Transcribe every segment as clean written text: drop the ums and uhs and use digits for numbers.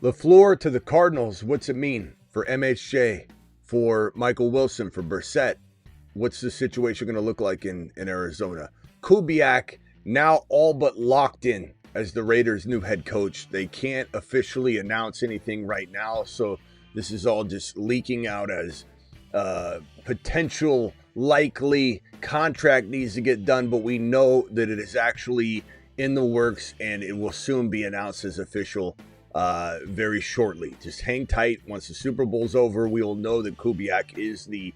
Lefleur to the Cardinals. What's it mean for MHJ, for Michael Wilson, for Brissett? What's the situation going to look like in Arizona? Kubiak now all but locked in as the Raiders' new head coach. They can't officially announce anything right now, so this is all just leaking out as potential likely contract needs to get done, but we know that it is actually in the works and it will soon be announced as official very shortly. Just hang tight. Once the Super Bowl's over, we will know that Kubiak is the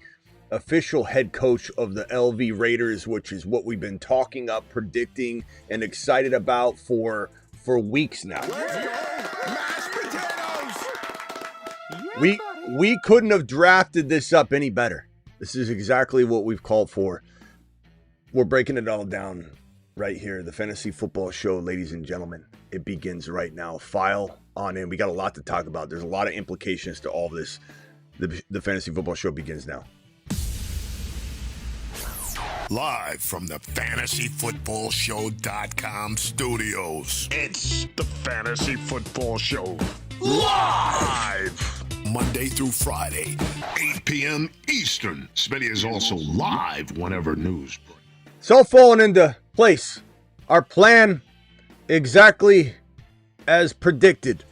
official head coach of the LV Raiders, which is what we've been talking up, predicting, and excited about for weeks now. We couldn't have drafted this up any better. This is exactly what we've called for. We're breaking it all down right here. The Fantasy Football Show, ladies and gentlemen. It begins right now. File on in. We got a lot to talk about. There's a lot of implications to all of this. The Fantasy Football Show begins now. Live from the FantasyFootballShow.com studios. It's the Fantasy Football Show. Live! Monday through Friday, 8 p.m. Eastern. Smitty is also live whenever news breaks. It's all falling into place. Our plan exactly as predicted.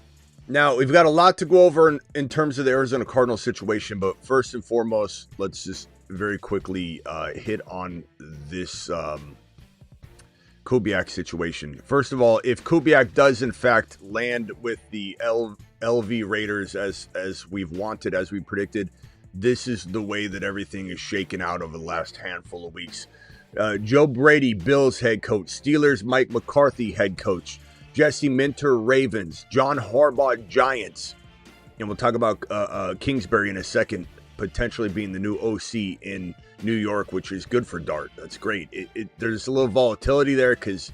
Now, we've got a lot to go over in terms of the Arizona Cardinals situation, but first and foremost, let's just very quickly hit on this Kubiak situation. First of all, if Kubiak does in fact land with the LV Raiders as we've wanted, as we predicted, this is the way that everything is shaken out over the last handful of weeks. Joe Brady, Bills head coach. Steelers, Mike McCarthy head coach. Jesse Minter, Ravens. John Harbaugh, Giants. And we'll talk about Kingsbury in a second, potentially being the new OC in New York, which is good for Dart. That's great. There's a little volatility there because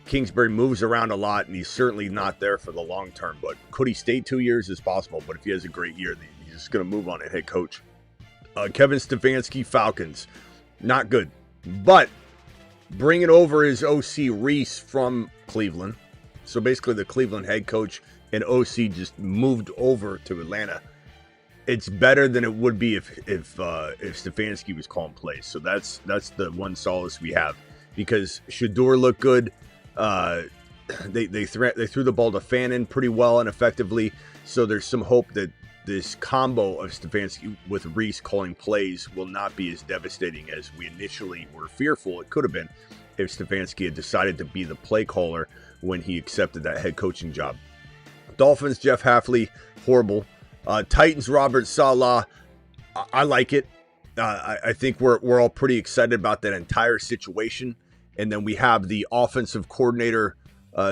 Kingsbury moves around a lot, and he's certainly not there for the long term. But could he stay 2 years? Is possible. But if he has a great year, he's just going to move on at head coach. Kevin Stefanski, Falcons. Not good. But bringing over his OC Reese from Cleveland. So basically the Cleveland head coach and OC just moved over to Atlanta. It's better than it would be if Stefanski was calling plays. So that's the one solace we have, because Shador looked good. They threw the ball to Fannin pretty well and effectively. So there's some hope that this combo of Stefanski with Reese calling plays will not be as devastating as we initially were fearful it could have been if Stefanski had decided to be the play caller when he accepted that head coaching job. Dolphins, Jeff Hafley, horrible. Titans, Robert Saleh, I like it. I think we're all pretty excited about that entire situation. And then we have the offensive coordinator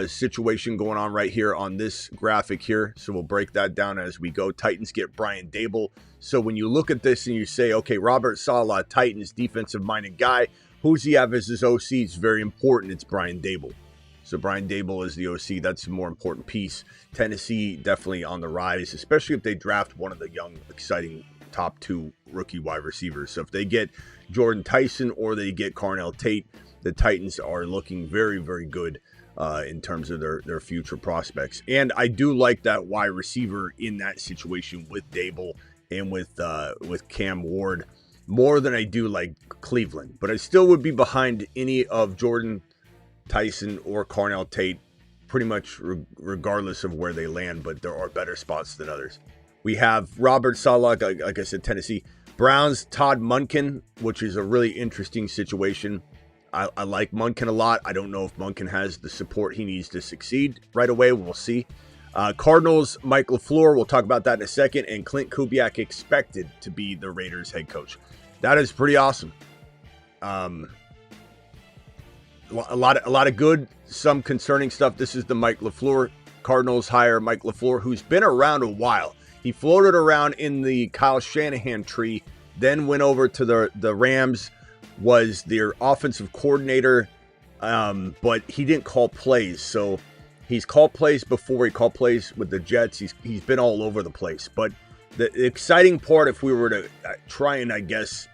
situation going on right here on this graphic here. So we'll break that down as we go. Titans get Brian Dable. So when you look at this and you say, okay, Robert Saleh, Titans defensive-minded guy, who's he have as his OC? It's very important. It's Brian Dable. So Brian Dable is the OC. That's a more important piece. Tennessee definitely on the rise, especially if they draft one of the young, exciting top two rookie wide receivers. So if they get Jordan Tyson or they get Carnell Tate, the Titans are looking very, very good in terms of their future prospects. And I do like that wide receiver in that situation with Dable and with Cam Ward more than I do like Cleveland. But I still would be behind any of Jordan Tyson or Carnell Tate, pretty much regardless of where they land, but there are better spots than others. We have Robert Saleh, like I said, Tennessee. Browns, Todd Monken, which is a really interesting situation. I like Monken a lot. I don't know if Monken has the support he needs to succeed right away. We'll see. Cardinals, Mike Lefleur, we'll talk about that in a second. And Clint Kubiak expected to be the Raiders head coach. That is pretty awesome. A lot of good, some concerning stuff. This is the Mike Lefleur. Cardinals hire Mike Lefleur, who's been around a while. He floated around in the Kyle Shanahan tree, then went over to the Rams, was their offensive coordinator, but he didn't call plays. So he's called plays before. He called plays with the Jets. He's been all over the place. But the exciting part, if we were to try and, I guess,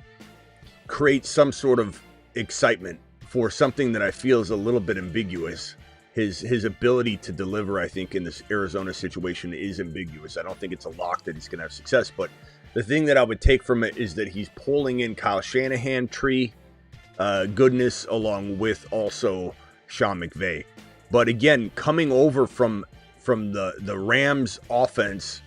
create some sort of excitement for something that I feel is a little bit ambiguous, his ability to deliver, I think, in this Arizona situation is ambiguous. I don't think it's a lock that he's going to have success. But the thing that I would take from it is that he's pulling in Kyle Shanahan tree goodness along with also Sean McVay. But again, coming over from the Rams offense,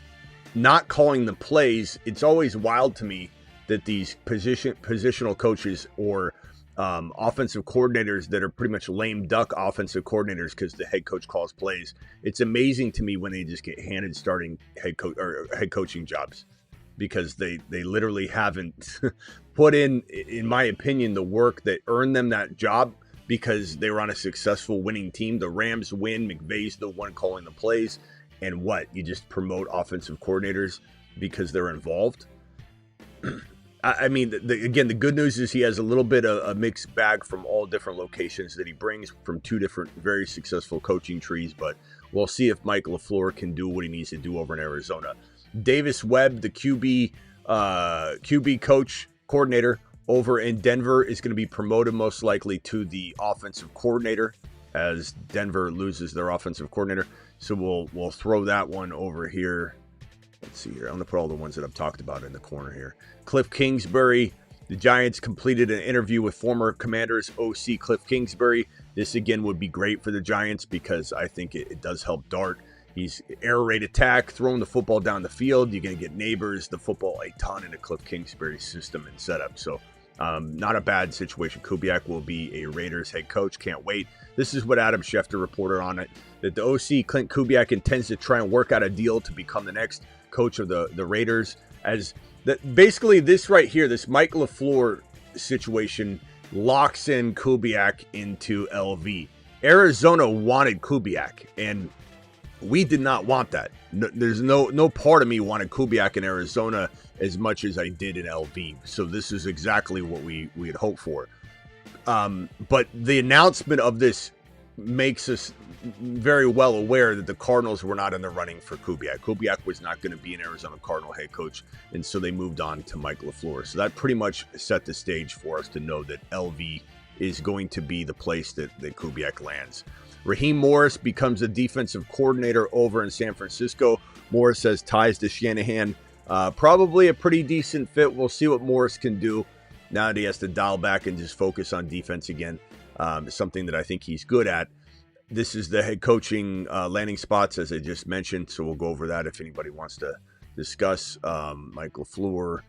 not calling the plays, it's always wild to me that these positional coaches or offensive coordinators that are pretty much lame duck offensive coordinators because the head coach calls plays. It's amazing to me when they just get handed starting head coaching jobs because they literally haven't put in my opinion, the work that earned them that job because they were on a successful winning team. The Rams win. McVay's the one calling the plays. And what? You just promote offensive coordinators because they're involved? I mean, again, the good news is he has a little bit of a mixed bag from all different locations that he brings from two different very successful coaching trees, but we'll see if Mike Lefleur can do what he needs to do over in Arizona. Davis Webb, the QB coordinator over in Denver, is going to be promoted most likely to the offensive coordinator as Denver loses their offensive coordinator. So we'll throw that one over here. Let's see here. I'm going to put all the ones that I've talked about in the corner here. Cliff Kingsbury. The Giants completed an interview with former Commanders OC Cliff Kingsbury. This, again, would be great for the Giants because I think it does help Dart. He's air raid attack, throwing the football down the field. You're going to get neighbors, the football a ton into Cliff Kingsbury's system and setup. So not a bad situation. Kubiak will be a Raiders head coach. Can't wait. This is what Adam Schefter reported on it, that the OC, Clint Kubiak, intends to try and work out a deal to become the next coach of the Raiders. As basically this right here, this Mike LaFleur situation locks in Kubiak into LV. Arizona wanted Kubiak, and we did not want that. There's no part of me wanted Kubiak in Arizona as much as I did in LV. So this is exactly what we had hoped for. But the announcement of this makes us very well aware that the Cardinals were not in the running for Kubiak. Kubiak was not going to be an Arizona Cardinal head coach, and so they moved on to Mike LaFleur. So that pretty much set the stage for us to know that LV is going to be the place that Kubiak lands. Raheem Morris becomes a defensive coordinator over in San Francisco. Morris has ties to Shanahan. Probably a pretty decent fit. We'll see what Morris can do now that he has to dial back and just focus on defense again. Something that I think he's good at. This is the head coaching landing spots, as I just mentioned, so we'll go over that if anybody wants to discuss. Mike LaFleur,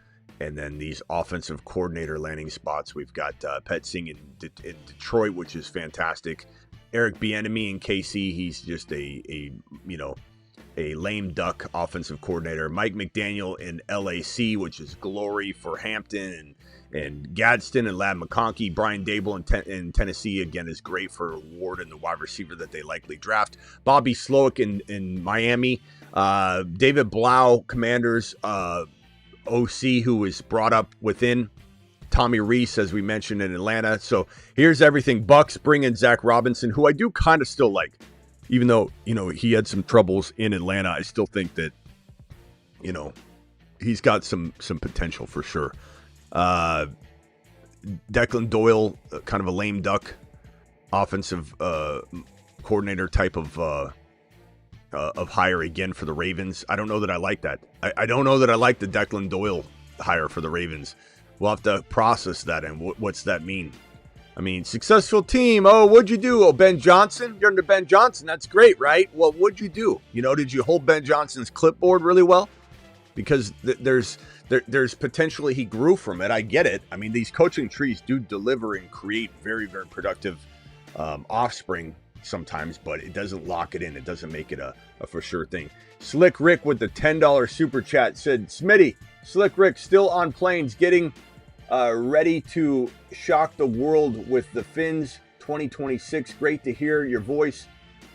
and then these offensive coordinator landing spots. We've got Pet Singh in Detroit, which is fantastic. Eric Bieniemy in KC, he's just a lame duck offensive coordinator. Mike McDaniel in LAC, which is glory for Hampton and Gadsden and Ladd McConkey. Brian Dable in Tennessee, again, is great for Ward and the wide receiver that they likely draft. Bobby Slowick in Miami. David Blau, Commanders, OC, who was brought up within. Tommy Reese, as we mentioned, in Atlanta. So here's everything. Bucks bring in Zach Robinson, who I do kind of still like. Even though, he had some troubles in Atlanta, I still think that, he's got some potential for sure. Declan Doyle, kind of a lame duck offensive coordinator type of hire again for the Ravens. I don't know that I like that. I don't know that I like the Declan Doyle hire for the Ravens. We'll have to process that, and what's that mean? I mean, successful team. Oh, what'd you do? Oh, Ben Johnson? You're under Ben Johnson. That's great, right? Well, what'd you do? Did you hold Ben Johnson's clipboard really well? Because there's potentially he grew from it. I get it. I mean, these coaching trees do deliver and create very, very productive offspring sometimes, but it doesn't lock it in. It doesn't make it a for sure thing. Slick Rick with the $10 super chat said, Smitty, Slick Rick still on planes, getting ready to shock the world with the Finns 2026. Great to hear your voice.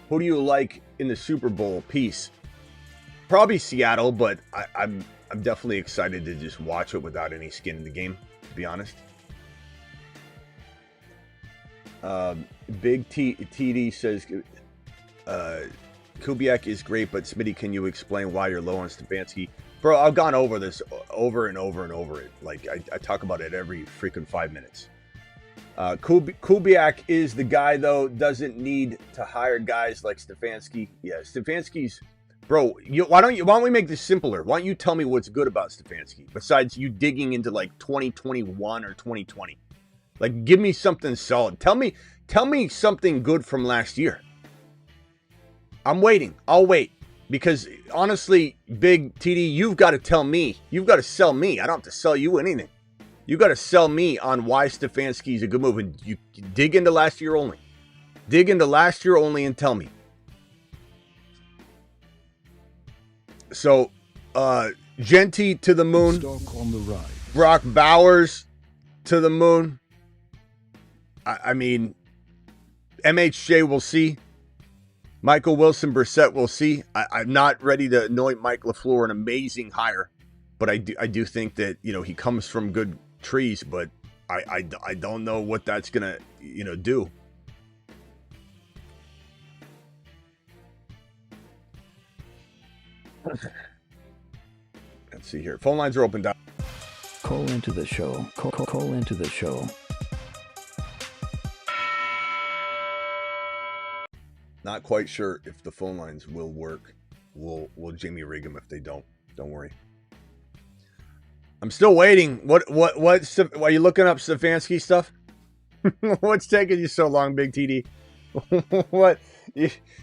Who do you like in the Super Bowl? Peace. Probably Seattle, but I'm definitely excited to just watch it without any skin in the game, to be honest. Big TD says, Kubiak is great, but Smitty, can you explain why you're low on Stefanski? Bro, I've gone over this over and over and over it. Like, I talk about it every freaking 5 minutes. Kubiak is the guy, though. Doesn't need to hire guys like Stefanski. Yeah, Stefanski's... Bro, why don't we make this simpler? Why don't you tell me what's good about Stefanski, besides you digging into, like, 2021 or 2020? Like, give me something solid. Tell me something good from last year. I'm waiting. I'll wait. Because, honestly, Big TD, you've got to tell me. You've got to sell me. I don't have to sell you anything. You got to sell me on why Stefanski's a good move. And you dig into last year only. Dig into last year only and tell me. So, Jeanty to the moon. Stock on the rise. Brock Bowers to the moon. I mean, MHJ we'll see. Michael Wilson, Brissett we'll see. I'm not ready to anoint Mike Lefleur an amazing hire, but I do think that, you know, he comes from good trees, but I don't know what that's gonna, you know, do. Let's see here. Phone lines are open. Call into the show. Call into the show. Not quite sure if the phone lines will work. We'll Jamie rig them if they don't. Don't worry. I'm still waiting. What? Are you looking up Stefanski stuff? What's taking you so long, Big TD? What?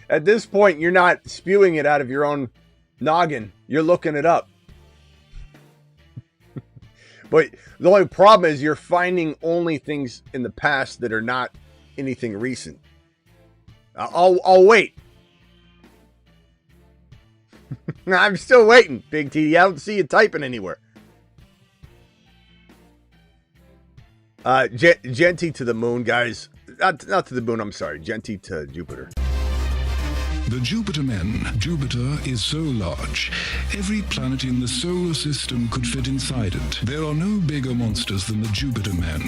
At this point, you're not spewing it out of your own noggin. You're looking it up. But the only problem is you're finding only things in the past that are not anything recent. I'll wait. I'm still waiting, Big TD. I don't see you typing anywhere. Jeanty to the moon, guys. Not to the moon, I'm sorry. Jeanty to Jupiter. The Jupiter men. Jupiter is so large, every planet in the solar system could fit inside it. There are no bigger monsters than the Jupiter men.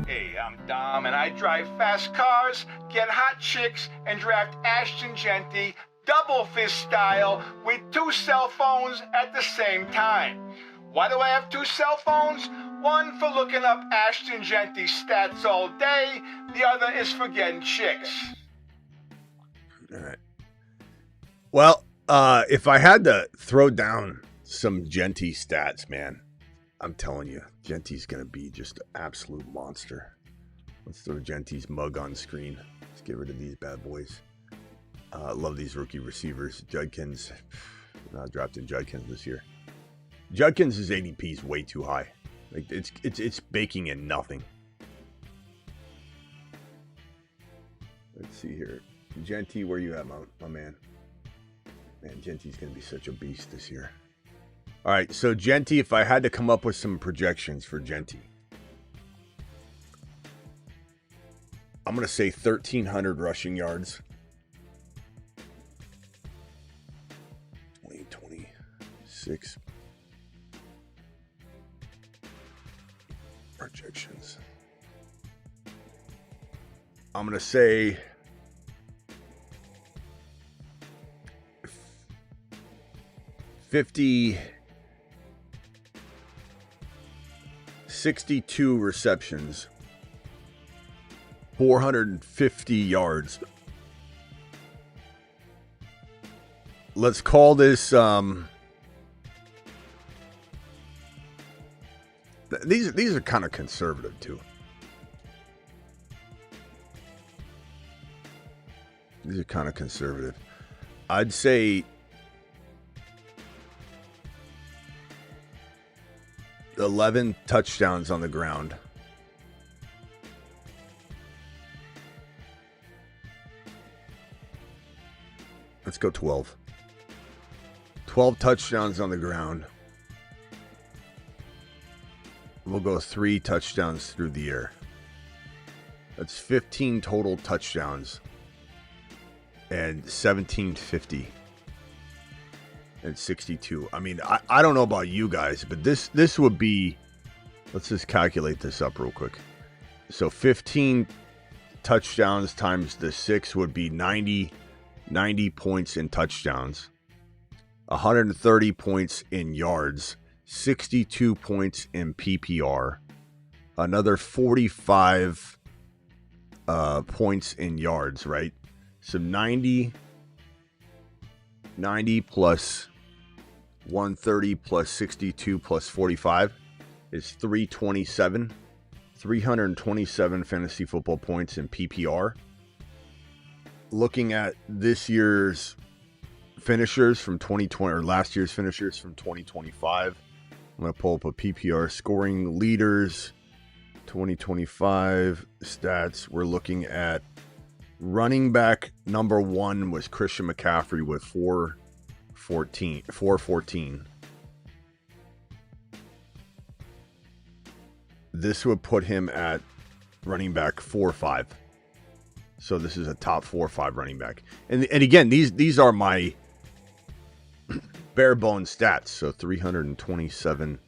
Hey, I'm Dom, and I drive fast cars, get hot chicks, and draft Ashton Jeanty double fist style with 2 cell phones at the same time. Why do I have 2 cell phones? One for looking up Ashton Jeanty stats all day, the other is for getting chicks. All right. Well, if I had to throw down some Jeanty stats, man, I'm telling you, Jeanty's going to be just an absolute monster. Let's throw Jeanty's mug on screen. Let's get rid of these bad boys. Love these rookie receivers. Judkins. Not drafting Judkins this year. Judkins' ADP is way too high. Like it's baking in nothing. Let's see here. Jeanty, where you at, my man? Man, Jeanty's gonna be such a beast this year. All right, so Jeanty, if I had to come up with some projections for Jeanty, I'm gonna say 1,300 rushing yards. 2026 projections. I'm gonna say 62 receptions, 450 yards. Let's call this these are kind of conservative too. These are kind of conservative. I'd say 11 touchdowns on the ground. Let's go 12. 12 touchdowns on the ground. We'll go 3 touchdowns through the air. That's 15 total touchdowns. And 1750. And 62. I mean, I don't know about you guys, but this would be... Let's just calculate this up real quick. So 15 touchdowns times the 6 would be 90 points in touchdowns. 130 points in yards. 62 points in PPR, another 45 points in yards, right? So 90 plus 130 plus 62 plus 45 is 327 fantasy football points in PPR. Looking at this year's finishers from 2020 or last year's finishers from 2025, I'm going to pull up a PPR scoring leaders 2025 stats. We're looking at running back number 1 was Christian McCaffrey with 414. This would put him at running back 4-5. So this is a top 4-5 running back. And again, these are my bare bones stats. So 327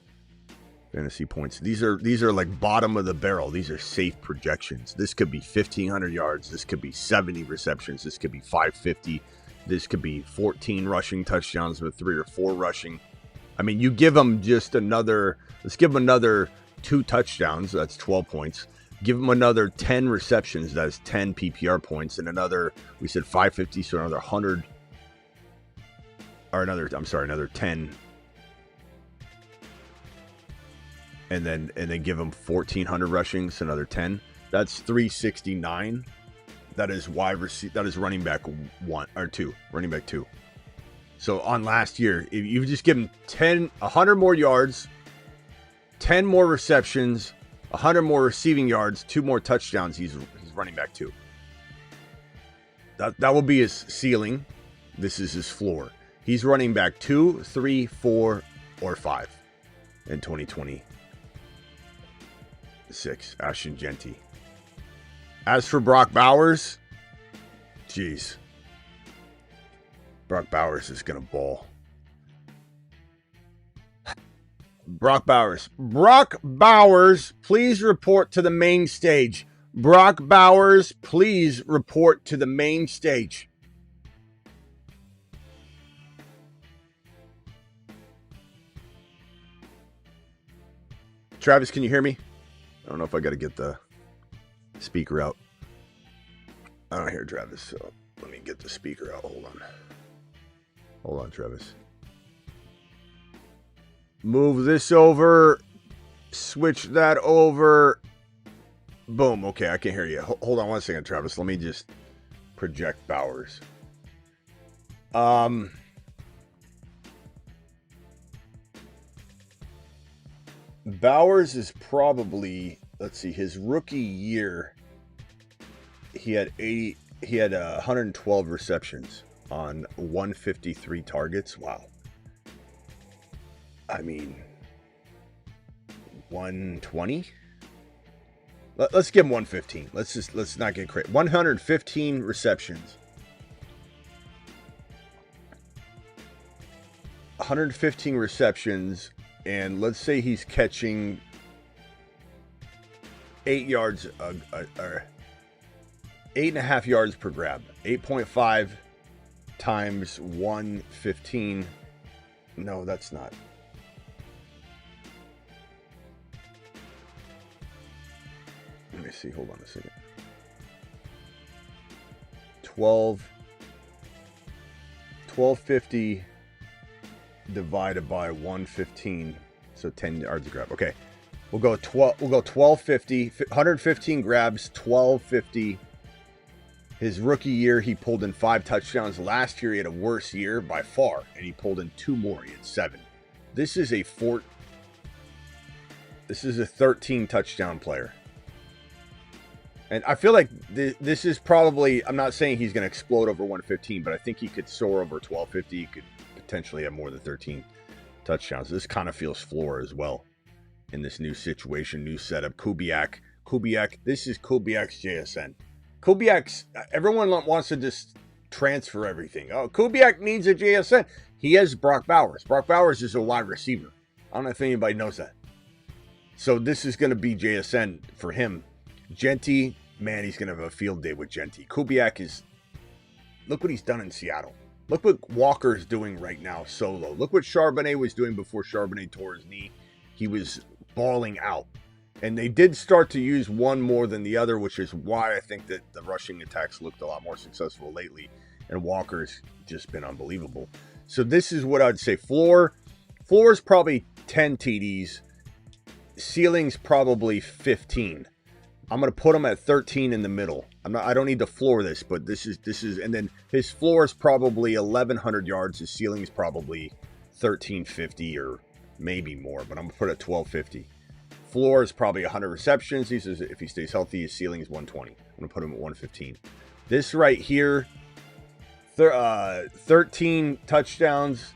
fantasy points. These are like bottom of the barrel. These are safe projections. This could be 1,500 yards. This could be 70 receptions. This could be 550. This could be 14 rushing touchdowns with 3 or 4 rushing. I mean, you give them just another. Let's give them another 2 touchdowns. That's 12 points. Give them another 10 receptions. That's 10 PPR points, and another. We said 550, so another 100. Or another 10. And then give them 1,400 rushings, another 10. That's 369. That is that is running back 1 or 2. Running back 2. So on last year, if you just give him 100 more yards, 10 more receptions, 100 more receiving yards, 2 more touchdowns, he's running back 2. That will be his ceiling. This is his floor. He's running back 2, 3, 4, or 5 in 2026. Ashton Jeanty. As for Brock Bowers, geez. Brock Bowers is going to ball. Brock Bowers, please report to the main stage. Brock Bowers, please report to the main stage. Travis, can you hear me? I don't know if I got to get the speaker out. I don't hear Travis, so let me get the speaker out. Hold on, Travis. Move this over. Switch that over. Boom. Okay, I can hear you. Hold on one second, Travis. Let me just project Bowers. Bowers is probably, let's see, his rookie year, he had 112 receptions on 153 targets. Wow. I mean, 120? Let's give him 115. Let's not get crazy. 115 receptions. 115 receptions, and let's say he's catching 8 yards, or 8.5 yards per grab. 8.5 times 115. No, that's not. Let me see. Hold on a second. 1250 divided by 115, so 10 yards a grab. Okay, we'll go 1250. 115 grabs, 1250. His rookie year, he pulled in 5 touchdowns. Last year, he had a worse year by far, and he pulled in 2 more. He had 7. This is a 13 touchdown player. And I feel like this is probably, I'm not saying he's going to explode over 115, but I think he could soar over 1250. He could potentially have more than 13 touchdowns. This kind of feels floor as well in this new situation, new setup. Kubiak, this is Kubiak's JSN. Everyone wants to just transfer everything. Oh, Kubiak needs a JSN. He has Brock Bowers. Brock Bowers is a wide receiver. I don't know if anybody knows that. So this is going to be JSN for him. Jeanty, man, he's going to have a field day with Jeanty. Kubiak look what he's done in Seattle. Look what Walker's doing right now solo. Look what Charbonnet was doing before Charbonnet tore his knee. He was balling out. And they did start to use one more than the other, which is why I think that the rushing attacks looked a lot more successful lately. And Walker's just been unbelievable. So this is what I'd say. Floor is probably 10 TDs. Ceiling's probably 15. I'm going to put him at 13 in the middle. I don't need to floor this, but this is, and then his floor is probably 1,100 yards. His ceiling is probably 1,350 or maybe more, but I'm going to put it at 1,250. Floor is probably 100 receptions. He says if he stays healthy, his ceiling is 120. I'm going to put him at 115. This right here, 13 touchdowns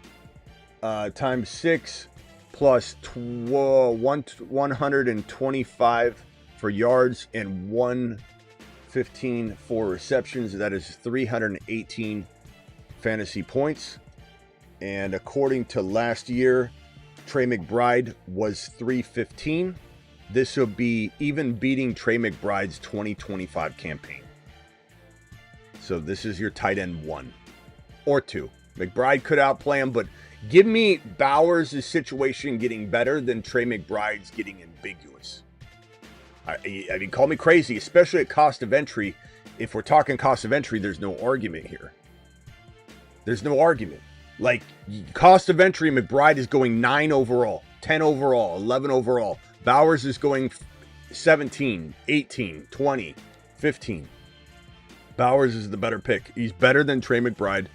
times 6 plus 125 for yards and 115 for receptions. That is 318 fantasy points. And according to last year, Trey McBride was 315. This will be even beating Trey McBride's 2025 campaign. So this is your tight end 1 or 2. McBride could outplay him, but give me Bowers' situation getting better than Trey McBride's getting ambiguous. I mean, call me crazy, especially at cost of entry. If we're talking cost of entry, there's no argument here. There's no argument. Like, cost of entry, McBride is going 9 overall, 10 overall, 11 overall. Bowers is going 17, 18, 20, 15. Bowers is the better pick. He's better than Trey McBride,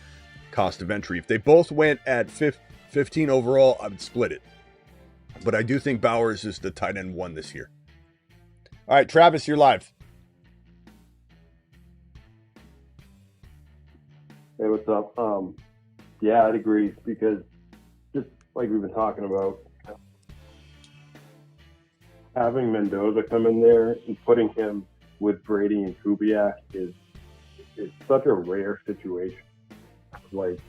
cost of entry. If they both went at 15 overall, I would split it. But I do think Bowers is the tight end 1 this year. All right, Travis, you're live. Hey, what's up? Yeah, I'd agree because just like we've been talking about, having Mendoza come in there and putting him with Brady and Kubiak is such a rare situation. Like,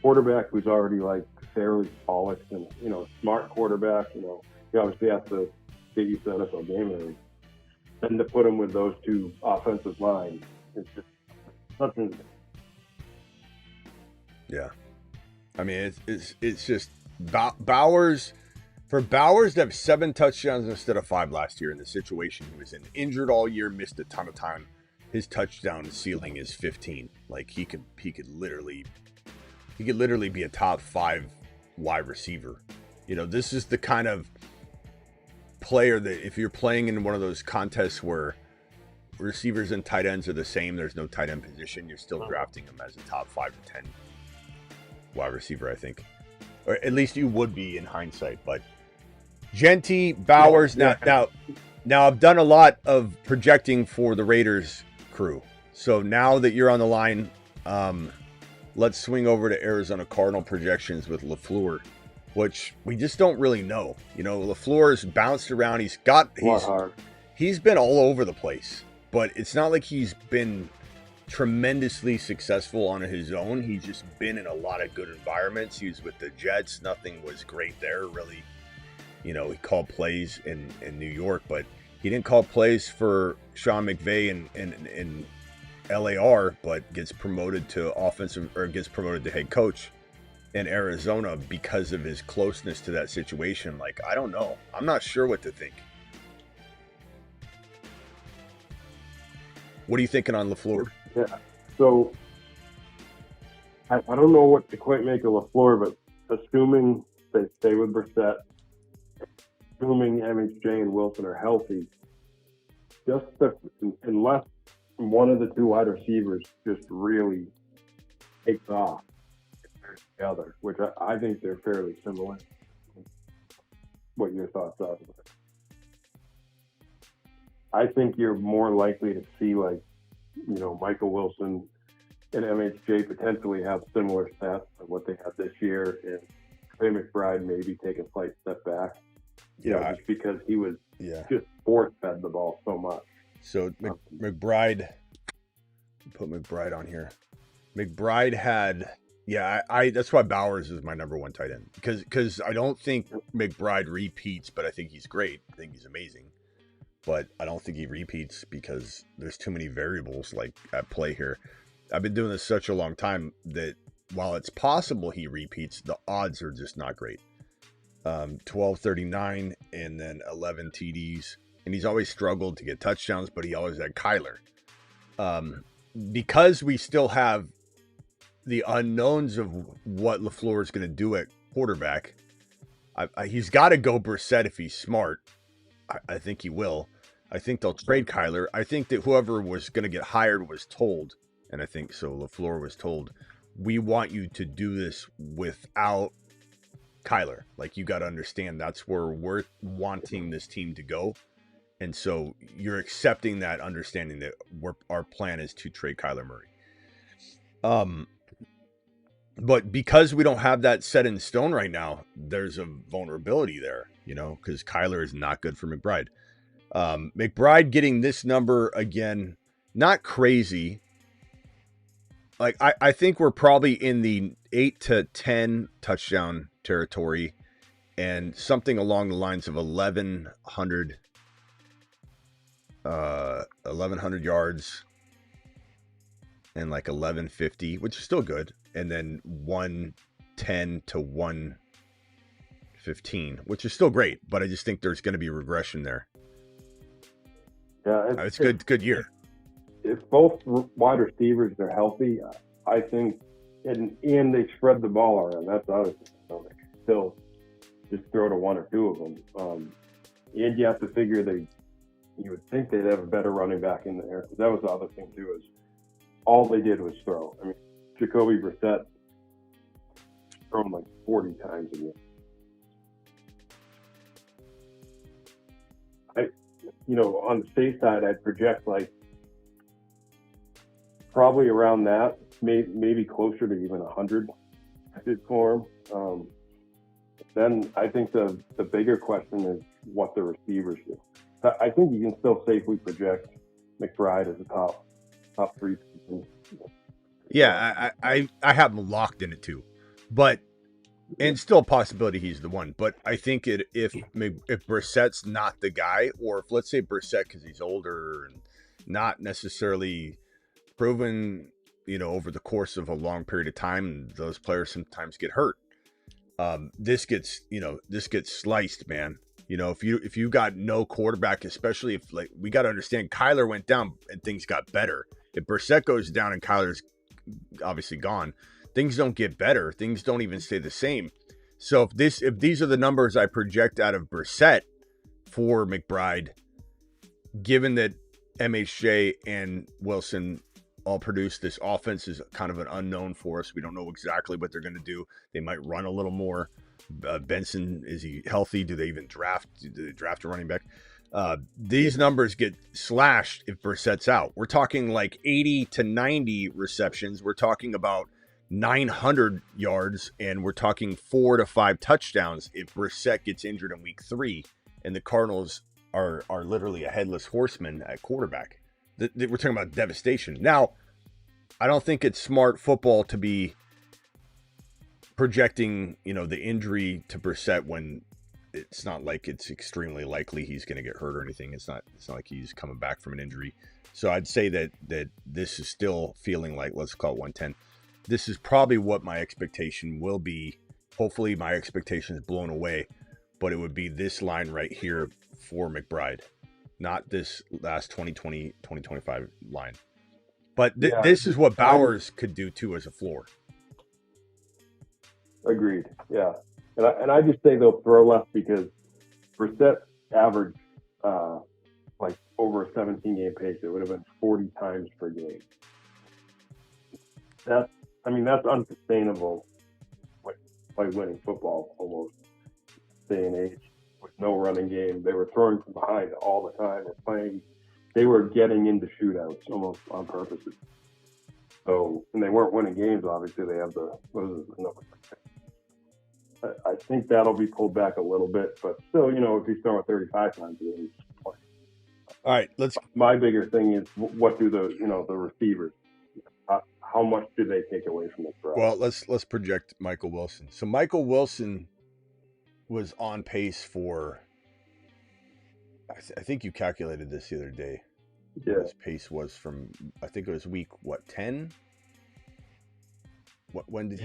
quarterback who's already like fairly polished and, smart quarterback, you obviously have to get used to the NFL game and everything. And to put him with those two offensive lines, it's just something. Yeah. I mean, it's just Bowers. For Bowers to have 7 touchdowns instead of 5 last year in the situation he was in, injured all year, missed a ton of time. His touchdown ceiling is 15. Like, he could literally be a top 5 wide receiver. This is the kind of player that if you're playing in one of those contests where receivers and tight ends are the same, there's no tight end position, you're still drafting him as a top 5 to 10 wide receiver, I think. Or at least you would be in hindsight. But Jeanty, Bowers, now I've done a lot of projecting for the Raiders crew. So now that you're on the line, let's swing over to Arizona Cardinal projections with Lefleur, which we just don't really know. Lefleur's bounced around. He's been all over the place, but it's not like he's been tremendously successul on his own. He's just been in a lot of good environments. He was with the Jets. Nothing was great there, really. He called plays in New York, but he didn't call plays for Sean McVay in LAR, but gets promoted to head coach in Arizona because of his closeness to that situation. Like, I don't know. I'm not sure what to think. What are you thinking on Lefleur? Yeah. So I don't know what to quite make of Lefleur, but assuming they stay with Brissett, assuming MHJ and Wilson are healthy, unless one of the 2 wide receivers just really takes off compared to the other, which I think they're fairly similar. What your thoughts are? I think you're more likely to see Michael Wilson and MHJ potentially have similar stats to what they had this year, and Trey McBride maybe take a slight step back. Just because he was just force-fed the ball so much. So McBride, put McBride on here. McBride had, that's why Bowers is my number 1 tight end, because I don't think McBride repeats, but I think he's great. I think he's amazing. But I don't think he repeats because there's too many variables at play here. I've been doing this such a long time that while it's possible he repeats, the odds are just not great. 1239 and then 11 TDs. And he's always struggled to get touchdowns, but he always had Kyler. Because we still have the unknowns of what Lefleur is going to do at quarterback, he's got to go Brissett if he's smart. I think he will. I think they'll trade Kyler. I think that whoever was going to get hired was told, and I think so Lefleur was told, we want you to do this without Kyler. Like, you got to understand that's where we're wanting this team to go. And so you're accepting that, understanding that our plan is to trade Kyler Murray. But because we don't have that set in stone right now, there's a vulnerability there, because Kyler is not good for McBride. McBride getting this number again, not crazy. Like, I think we're probably in the 8 to 10 touchdown territory and something along the lines of 1,100 yards and like 1,150, which is still good. And then 110 to 115, which is still great. But I just think there's going to be regression there. Yeah, it's good year. If both wide receivers are healthy, I think, and they spread the ball around. That's the other thing. So they can still just throw to one or two of them. And you have to figure you would think they'd have a better running back in there. That was the other thing too, is all they did was throw. I mean, Jacoby Brissett thrown like 40 times a year. On the safe side, I'd project like probably around that, maybe closer to even 100 for him. Then I think the bigger question is what the receivers do. I think you can still safely project McBride as a top 3. Yeah, I have him locked in it too, but and still a possibility he's the one. But I think if Brissett's not the guy, or if let's say Brissett because he's older and not necessarily proven, over the course of a long period of time, those players sometimes get hurt. This gets sliced, man. If you got no quarterback, especially if we got to understand Kyler went down and things got better. If Brissett goes down and Kyler's obviously gone, things don't get better. Things don't even stay the same. So if these are the numbers I project out of Brissett for McBride, given that MHJ and Wilson all produce, this offense is kind of an unknown for us. We don't know exactly what they're going to do. They might run a little more. Benson, is he healthy? Do they even draft a running back? These numbers get slashed if Brissett's out. We're talking like 80 to 90 receptions. We're talking about 900 yards, and we're talking 4 to 5 touchdowns if Brissett gets injured in week 3, and the Cardinals are literally a headless horseman at quarterback. We're talking about devastation. Now, I don't think it's smart football to be projecting, the injury to Brissett when it's not like it's extremely likely he's going to get hurt or anything. It's not like he's coming back from an injury. So I'd say that this is still feeling like, let's call it 110. This is probably what my expectation will be. Hopefully my expectation is blown away, but it would be this line right here for McBride, not this last 2020-2025 line. But this is what Bowers could do too as a floor. Agreed. Yeah. And I just say they'll throw less because Brissett averaged like over a 17-game pace. It would have been 40 times per game. That's unsustainable by winning football almost day and age with no running game. They were throwing from behind all the time and playing. They were getting into shootouts almost on purpose. So, and they weren't winning games. Obviously, they have the number. I think that'll be pulled back a little bit, but still, if he's throwing 35 times a game, he's playing. All right, My bigger thing is what do the receivers? How much do they take away from this? Well, let's project Michael Wilson. So Michael Wilson was on pace for. I think you calculated this the other day. Yeah. His pace was from, I think it was week 10. When did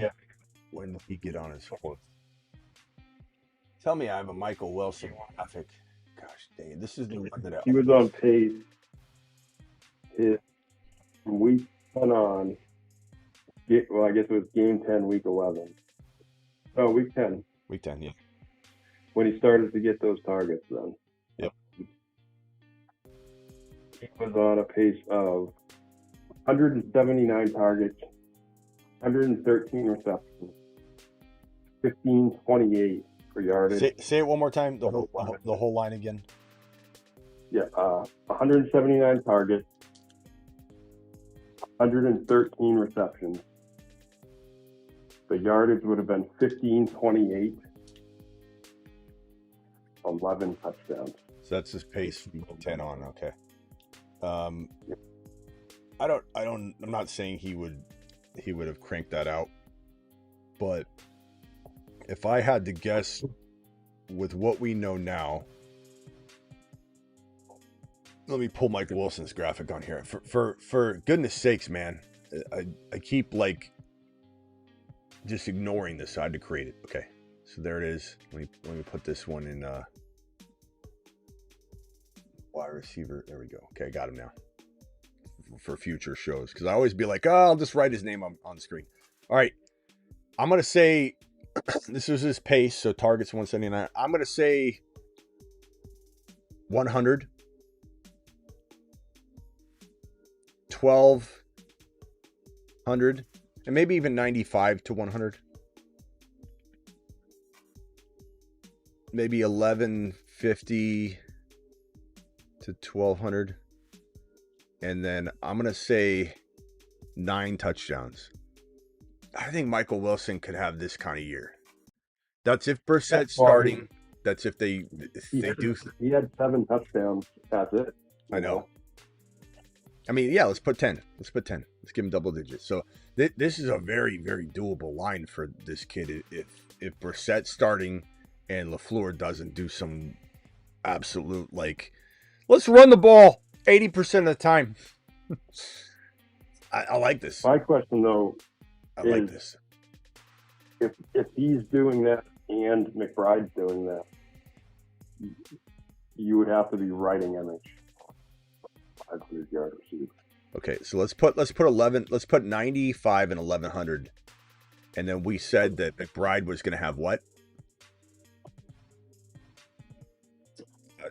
he get on his horse? Tell me I have a Michael Wilson graphic. Gosh dang, this is the one that he was on pace. From week 10 on. Well, I guess it was game 10, week 11. Oh, week 10. Week 10, yeah. When he started to get those targets then. Yep. He was on a pace of 179 targets, 113 receptions, 1528 for yardage. Say it one more time. The whole line again. Yeah, 179 targets, 113 receptions. The yardage would have been 1528. 11 touchdowns. So that's his pace from 10 on. Okay. I'm not saying he would have cranked that out, but if I had to guess with what we know now, let me pull Mike Wilson's graphic on here. For goodness sakes, man, I keep like just ignoring this. So I had to create it. Okay. So there it is. Let me put this one in wide receiver. There we go. Okay, I got him now for future shows, because I always be like, oh, I'll just write his name on the screen. All right, I'm gonna say this is his pace. So targets 179. I'm gonna say 100, 1,200, and maybe even 95 to 100. Maybe 1150 to 1200. And then I'm going to say 9 touchdowns. I think Michael Wilson could have this kind of year. That's if Brissett's starting. That's if they do. He had 7 touchdowns. That's it. I know. I mean, yeah, let's put 10. Let's put 10. Let's give him double digits. So this is a very, very doable line for this kid. If Brissett's starting and Lefleur doesn't do some absolute, like, let's run the ball 80% of the time. I like this. My question, though, like this. If he's doing that and McBride's doing that, you would have to be writing MH 500-yard receiver. Okay, so let's put 11. Let's put 95 and 1100, and then we said that McBride was going to have what?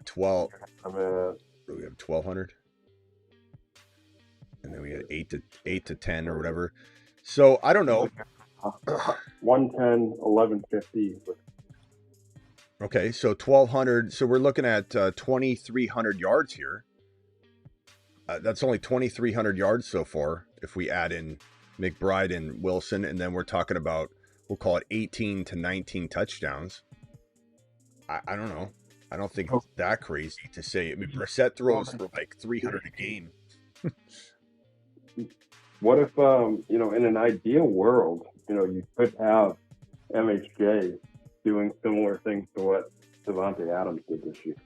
12. We have 1200, and then we had 8 to 10 or whatever. So I don't know. 110, 1150. Okay, so 1200. So we're looking at 2300 yards here. That's only 2,300 yards so far if we add in McBride and Wilson, and then we're talking about, we'll call it 18 to 19 touchdowns. I don't know. I don't think it's that crazy to say. I mean, Brissett throws for like 300 a game. What if, in an ideal world, you could have MHJ doing similar things to what Devontae Adams did this year?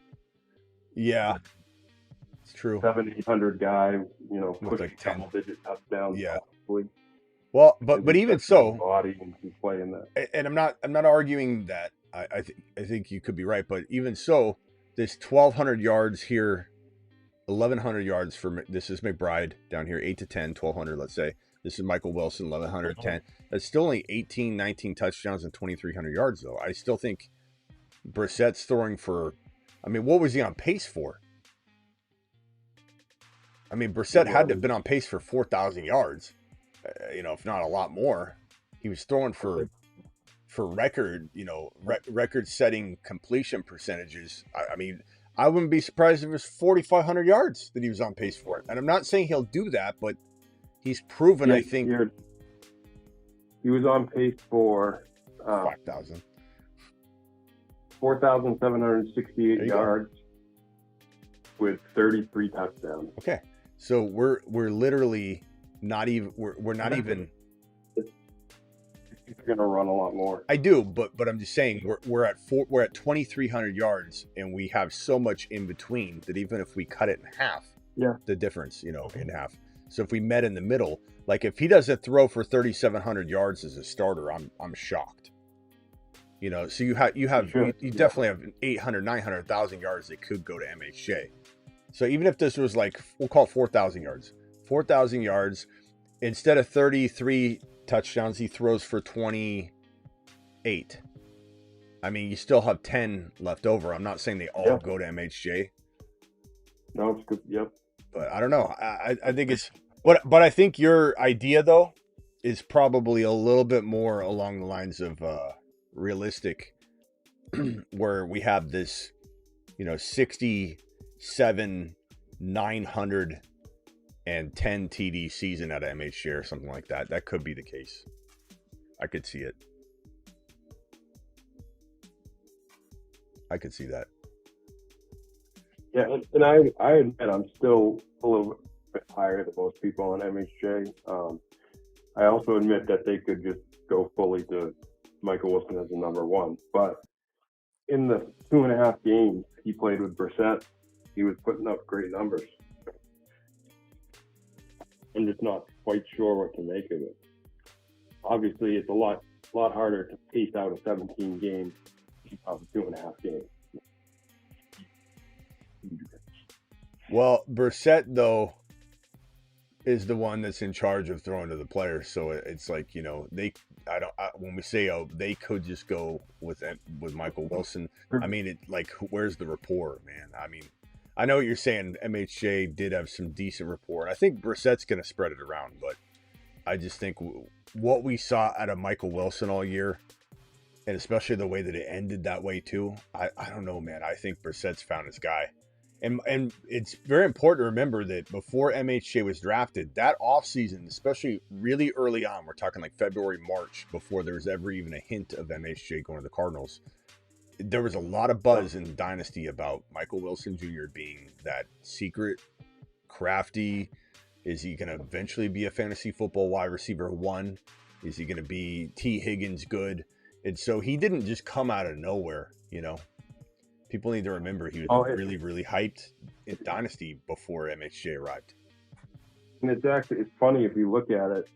Yeah. It's true. 700-800 guy, pushing like 10 double-digit touchdowns. Yeah. Probably. Well, but even so, body and he's playing that. And I'm not arguing that. I think you could be right, but even so, this 1,200 yards here, 1,100 yards for this is McBride down here, 8 to 10, 1,200. Let's say this is Michael Wilson, 1,100, 10. That's still only 18, 19 touchdowns and 2,300 yards, though. I still think Brissett's throwing for. I mean, what was he on pace for? I mean, Brissett had to have been on pace for 4,000 yards, if not a lot more. He was throwing for record, record-setting completion percentages. I mean, I wouldn't be surprised if it was 4,500 yards that he was on pace for it. And I'm not saying he'll do that, but he's proven, I think. He was on pace for 5,000. 4,768 yards with 33 touchdowns. Okay. So we're literally not even we're not even. You're going to run a lot more. I do, but I'm just saying we're at 2,300 yards, and we have so much in between that even if we cut it in half, yeah, the difference, in half. So if we met in the middle, Like if he doesn't throw for 3,700 yards as a starter, I'm shocked. You know, so you definitely have 800, 900,000 yards that could go to MHJ. So even if this was like, we'll call it 4,000 yards. 4,000 yards, instead of 33 touchdowns, he throws for 28. I mean, you still have 10 left over. I'm not saying they all go to MHJ. No, it's good. Yep. But I don't know. I think it's, but I think your idea though is probably a little bit more along the lines of realistic, where we have this, 67, 910 TD season at MHJ or something like that. That could be the case. I could see it. I could see that. Yeah, and I admit I'm still a little bit higher than most people on MHJ. I also admit that they could just go fully to Michael Wilson as the number one. But in the 2.5 games he played with Brissett, he was putting up great numbers. I'm just not quite sure what to make of it. Obviously, it's a lot harder to pace out a 17 game of 2.5 games. Well, Brissett though is the one that's in charge of throwing to the players, so it's like when we say they could just go with Michael Wilson. I mean, where's the rapport, man? I mean, I know what you're saying. MHJ did have some decent rapport, and I think Brissett's going to spread it around, but I just think what we saw out of Michael Wilson all year, and especially the way that it ended that way too, I don't know, man. I think Brissett's found his guy. And it's very important to remember that before MHJ was drafted, that offseason, especially really early on, we're talking like February, March, before there was ever even a hint of MHJ going to the Cardinals, there was a lot of buzz in Dynasty about Michael Wilson Jr. being that secret, crafty. Is he going to eventually be a fantasy football wide receiver one? Is he going to be T. Higgins good? And so he didn't just come out of nowhere, People need to remember he was really, really hyped in Dynasty before MHJ arrived. And it's funny if you look at it,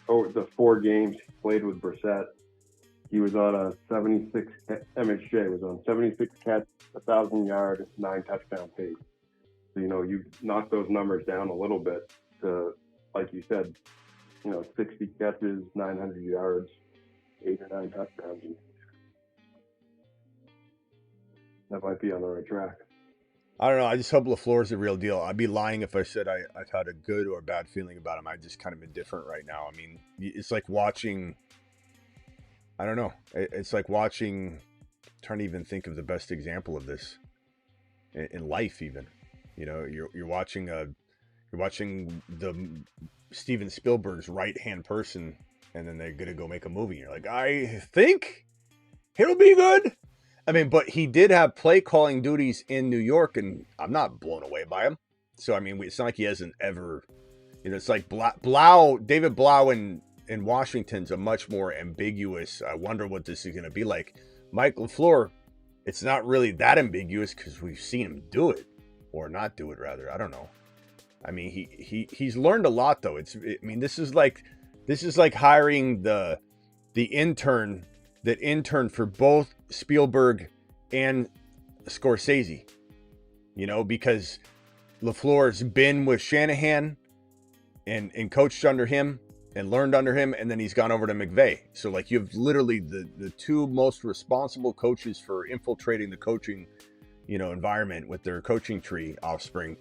over the 4 games he played with Brissett, he was on a 76, MHJ was on 76 catch, 1,000-yard, 9 touchdown pace. So, you knock those numbers down a little bit to, like you said, 60 catches, 900 yards, 8 or 9 touchdowns. That might be on the right track. I don't know. I just hope Lefleur is the real deal. I'd be lying if I said I've had a good or bad feeling about him. I just kind of indifferent right now. I mean, it's like watching. I don't know. It's like watching. Trying to even think of the best example of this in life. Even, you're watching the Steven Spielberg's right hand person, and then they're gonna go make a movie. You're like, I think it'll be good. I mean, but he did have play calling duties in New York, and I'm not blown away by him. So, I mean, it's not like he hasn't ever, it's like David Blau in Washington's a much more ambiguous. I wonder what this is going to be like. Mike Lefleur, it's not really that ambiguous because we've seen him do it, or not do it rather. I don't know. I mean, he's learned a lot though. This is like hiring the intern that interned for both Spielberg and Scorsese, because LaFleur's been with Shanahan and coached under him and learned under him, and then he's gone over to McVay. So like you have literally the two most responsible coaches for infiltrating the coaching, environment with their coaching tree offspring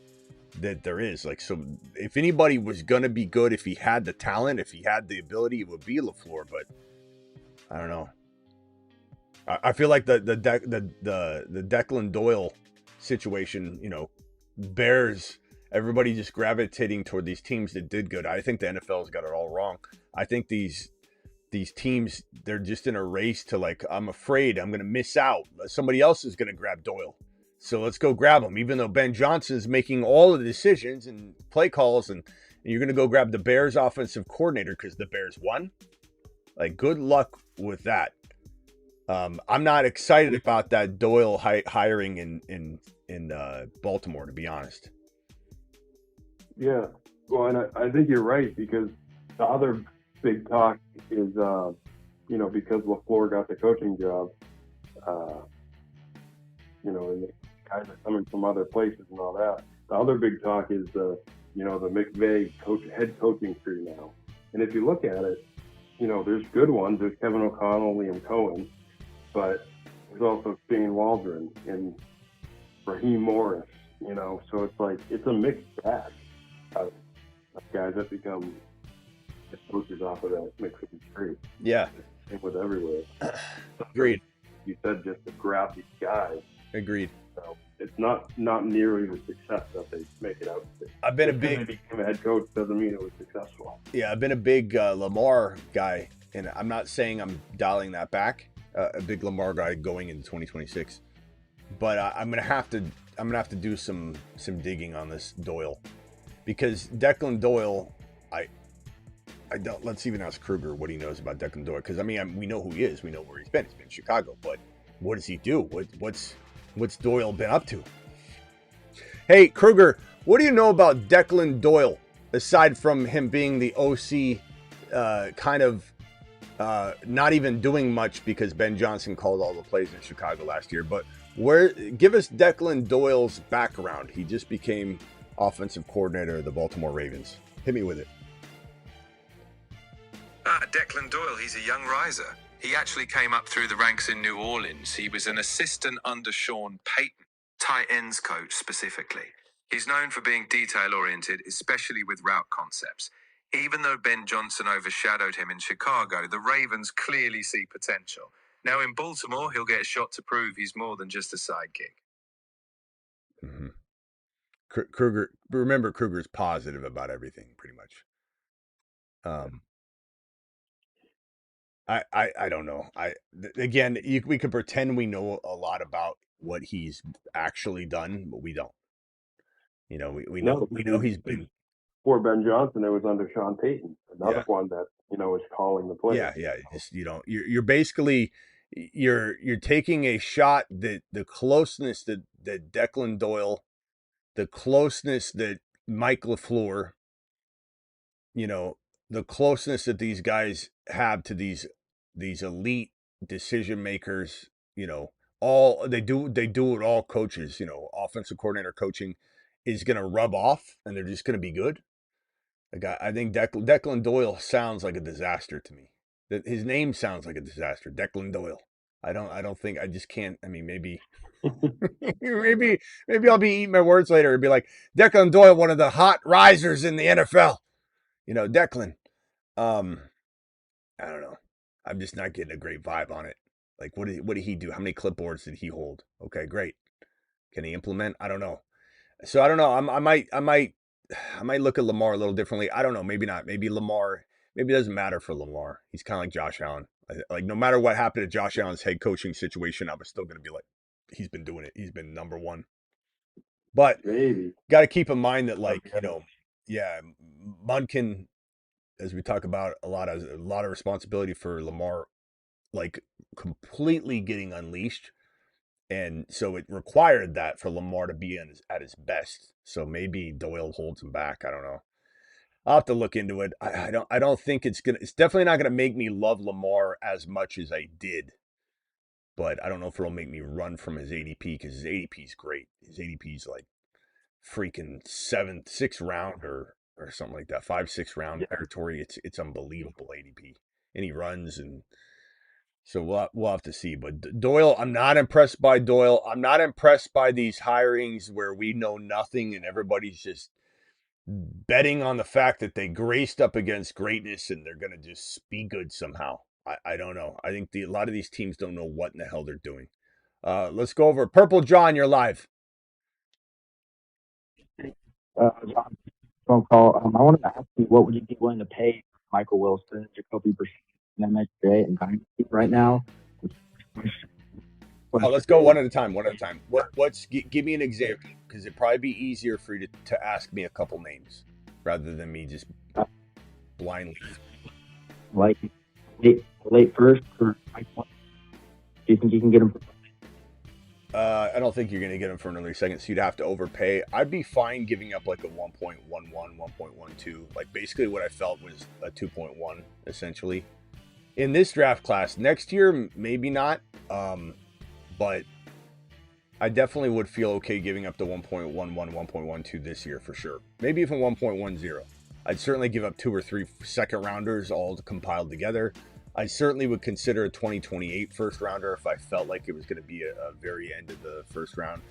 that there is. Like, so if anybody was going to be good, if he had the talent, if he had the ability, it would be LaFleur, but I don't know. I feel like the Declan Doyle situation, Bears, everybody just gravitating toward these teams that did good. I think the NFL's got it all wrong. I think these teams, they're just in a race to like, I'm afraid I'm going to miss out. Somebody else is going to grab Doyle. So let's go grab him, even though Ben Johnson's making all of the decisions and play calls, and you're going to go grab the Bears offensive coordinator because the Bears won. Like, good luck with that. I'm not excited about that Doyle hiring in Baltimore, to be honest. Yeah, well, and I think you're right, because The other big talk is, because Lefleur got the coaching job, and the guys are coming from other places and all that. The other big talk is the McVay head coaching tree now. And if you look at it, there's good ones. There's Kevin O'Connell, Liam Cohen, but there's also Shane Waldron and Raheem Morris, so it's like, it's a mixed bag of guys that become coaches off of that mixing tree. Yeah. Same with everywhere. Agreed. You said just to grab these guys. Agreed. So it's not nearly the success that they make it out to be. I've been They became a head coach doesn't mean it was successful. Yeah, I've been a big Lamar guy, and I'm not saying I'm dialing that back. A big Lamar guy going into 2026, but I'm gonna have to do some digging on this Doyle, because Declan Doyle, I don't. Let's even ask Kruger what he knows about Declan Doyle, because we know who he is, we know where he's been. He's been in Chicago, but what does he do? What's Doyle been up to? Hey Kruger, what do you know about Declan Doyle aside from him being the OC, not even doing much because Ben Johnson called all the plays in Chicago last year? But give us Declan Doyle's background. He just became offensive coordinator of the Baltimore Ravens. Hit me with it. Declan Doyle, he's a young riser. He actually came up through the ranks in New Orleans. He was an assistant under Sean Payton, tight ends coach specifically. He's known for being detail-oriented, especially with route concepts. Even though Ben Johnson overshadowed him in Chicago, the Ravens clearly see potential. Now in Baltimore, he'll get a shot to prove he's more than just a sidekick. Mm-hmm. Kruger, remember, Kruger's positive about everything, pretty much. I don't know. We could pretend we know a lot about what he's actually done, but we don't. We know he's been. For Ben Johnson, it was under Sean Payton, another one that is calling the play. Yeah. Just you're basically you're taking a shot that the closeness that Declan Doyle, the closeness that Mike Lefleur, the closeness that these guys have to these elite decision makers, all they do it all coaches, offensive coordinator coaching is going to rub off and they're just going to be good. Like I think Declan Doyle sounds like a disaster to me. That his name sounds like a disaster. Declan Doyle. I don't think, I just can't. Maybe maybe I'll be eating my words later and be like, Declan Doyle, one of the hot risers in the NFL. Declan. I don't know. I'm just not getting a great vibe on it. Like, what did he do? How many clipboards did he hold? Okay, great. Can he implement? I don't know. So I don't know. I might look at Lamar a little differently. I don't know. Maybe not. Maybe it doesn't matter for Lamar. He's kind of like Josh Allen. Like, no matter what happened to Josh Allen's head coaching situation, I was still going to be like, he's been doing it. He's been number one. But got to keep in mind that, like, Munkin, as we talk about a lot of responsibility for Lamar, like, completely getting unleashed. And so it required that for Lamar to be at his best. So maybe Doyle holds him back. I don't know. I'll have to look into it. I don't think it's definitely not gonna make me love Lamar as much as I did. But I don't know if it'll make me run from his ADP, because his ADP is great. His ADP is like freaking 6th round or something like that. 5-6 round territory. It's unbelievable ADP. And he runs, and so we'll have to see. But Doyle, I'm not impressed by Doyle. I'm not impressed by these hirings where we know nothing and everybody's just betting on the fact that they graced up against greatness and they're going to just be good somehow. I don't know. I think a lot of these teams don't know what in the hell they're doing. Let's go over Purple John. You're live. Phone call. I wanted to ask you, what would you be willing to pay Michael Wilson, Jacoby Brissett, and MSJ and Dynasty right now? Let's go one at a time. Give me an example, because it'd probably be easier for you to ask me a couple names rather than me just blindly. Like late first, or do you think you can get him? I don't think you're going to get him for an early second, so you'd have to overpay. I'd be fine giving up like a 1.11, 1.12, like basically what I felt was a 2.1, essentially. In this draft class, next year, maybe not, but I definitely would feel okay giving up the 1.11, 1.12 this year for sure. Maybe even 1.10. I'd certainly give up 2 or 3 second rounders all compiled together. I certainly would consider a 2028 first rounder if I felt like it was going to be a very end of the first round.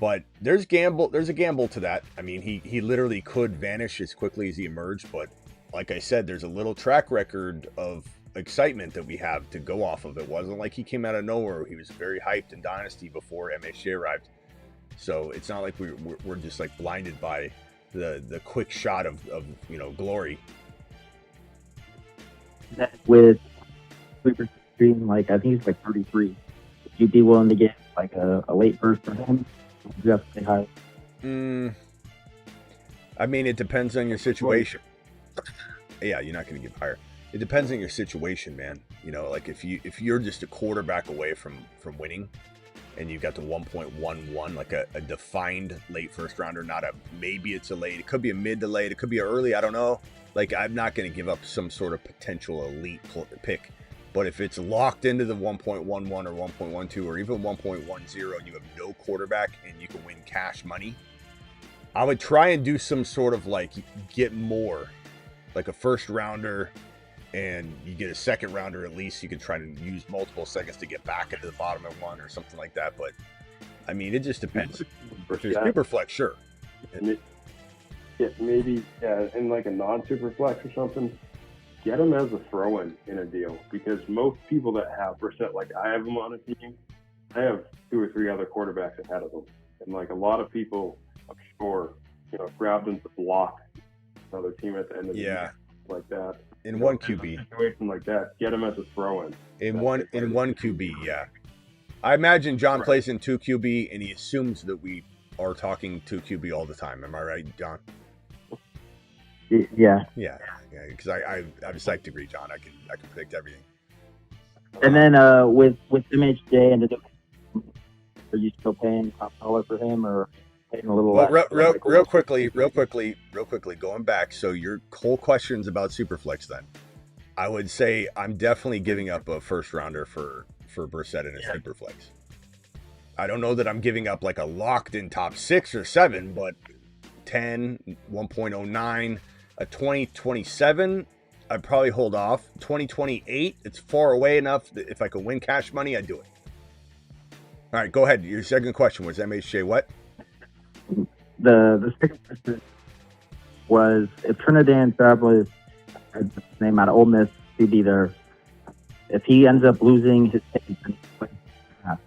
But there's a gamble to that. I mean, he literally could vanish as quickly as he emerged, but like I said, there's a little track record of excitement that we have to go off of. It wasn't like he came out of nowhere. He was very hyped in Dynasty before MHJ arrived. So it's not like we're just like blinded by the quick shot of glory. With Super Stream, like I think he's like 33. Would you be willing to get like a late first for him? Would you have to say higher? I mean, it depends on your situation. Yeah, you're not going to give higher. It depends on your situation, man. You know, like if you're just a quarterback away from winning, and you've got the 1.11, like a defined late first rounder, not a maybe it's a late. It could be a mid to late. It could be early. I don't know. Like, I'm not going to give up some sort of potential elite pick. But if it's locked into the 1.11 or 1.12 or even 1.10 and you have no quarterback and you can win cash money, I would try and do some sort of like get more, like a first rounder, and you get a second rounder at least. You can try to use multiple seconds to get back into the bottom of one or something like that. But, I mean, it just depends. If you're super flex, sure. Yeah, maybe in like a non-super flex or something, get him as a throw-in in a deal, because most people that have Brissett, like I have him on a team, I have 2 or 3 other quarterbacks ahead of him, and like a lot of people, I'm sure, grabbed him to block another team at the end of the year like that. In one QB situation like that, get him as a throw-in. In one QB, yeah. I imagine John plays in 2 QB, and he assumes that we are talking 2 QB all the time. Am I right, John? Yeah. Because I'm psyched to agree, John. I can predict everything. And then with MHJ and are you still paying top dollar for him, or paying a little less? Real quickly, going back. So your whole question's about Superflex. Then I would say I'm definitely giving up a first rounder for Brissett in a Superflex. I don't know that I'm giving up like a locked in top 6 or 7, but 10, 1.09. A 2027, I'd probably hold off. 2028, it's far away enough that if I could win cash money, I'd do it. All right, go ahead. Your second question was MHJ what? The second question was if Trinidad Travelers, his name out of Ole Miss, to be there, if he ends up losing his pick,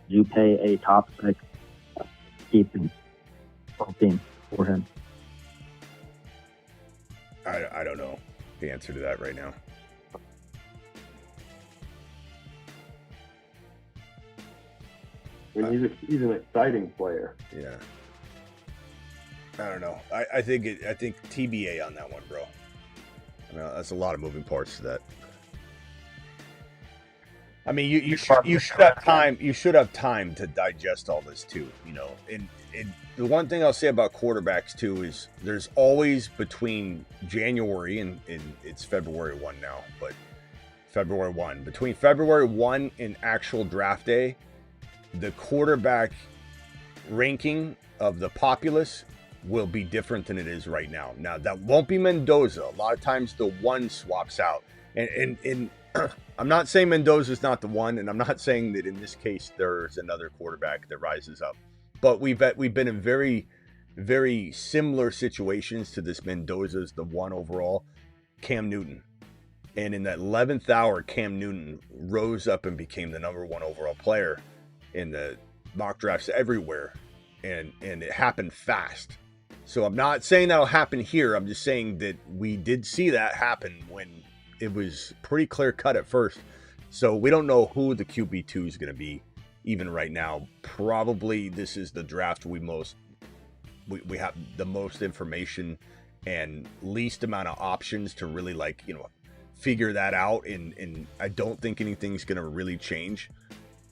you pay a top 6 keeping 14 for him. I don't know the answer to that right now. I mean, he's an exciting player. Yeah. I don't know. I think TBA on that one, bro. I mean, that's a lot of moving parts to that. I mean, you should have time. You should have time to digest all this too. And the one thing I'll say about quarterbacks too is there's always between January and it's February 1 now, but February 1 between February 1 and actual draft day, the quarterback ranking of the populace will be different than it is right now. Now that won't be Mendoza. A lot of times the 1 swaps out, and I'm not saying Mendoza's not the 1, and I'm not saying that in this case there's another quarterback that rises up. But we've been in very, very similar situations to this. Mendoza's the 1 overall, Cam Newton. And in that 11th hour, Cam Newton rose up and became the number 1 overall player in the mock drafts everywhere. And it happened fast. So I'm not saying that'll happen here. I'm just saying that we did see that happen when it was pretty clear cut at first. So we don't know who the QB2 is going to be. Even right now, probably this is the draft we have the most information and least amount of options to really figure that out. And I don't think anything's going to really change.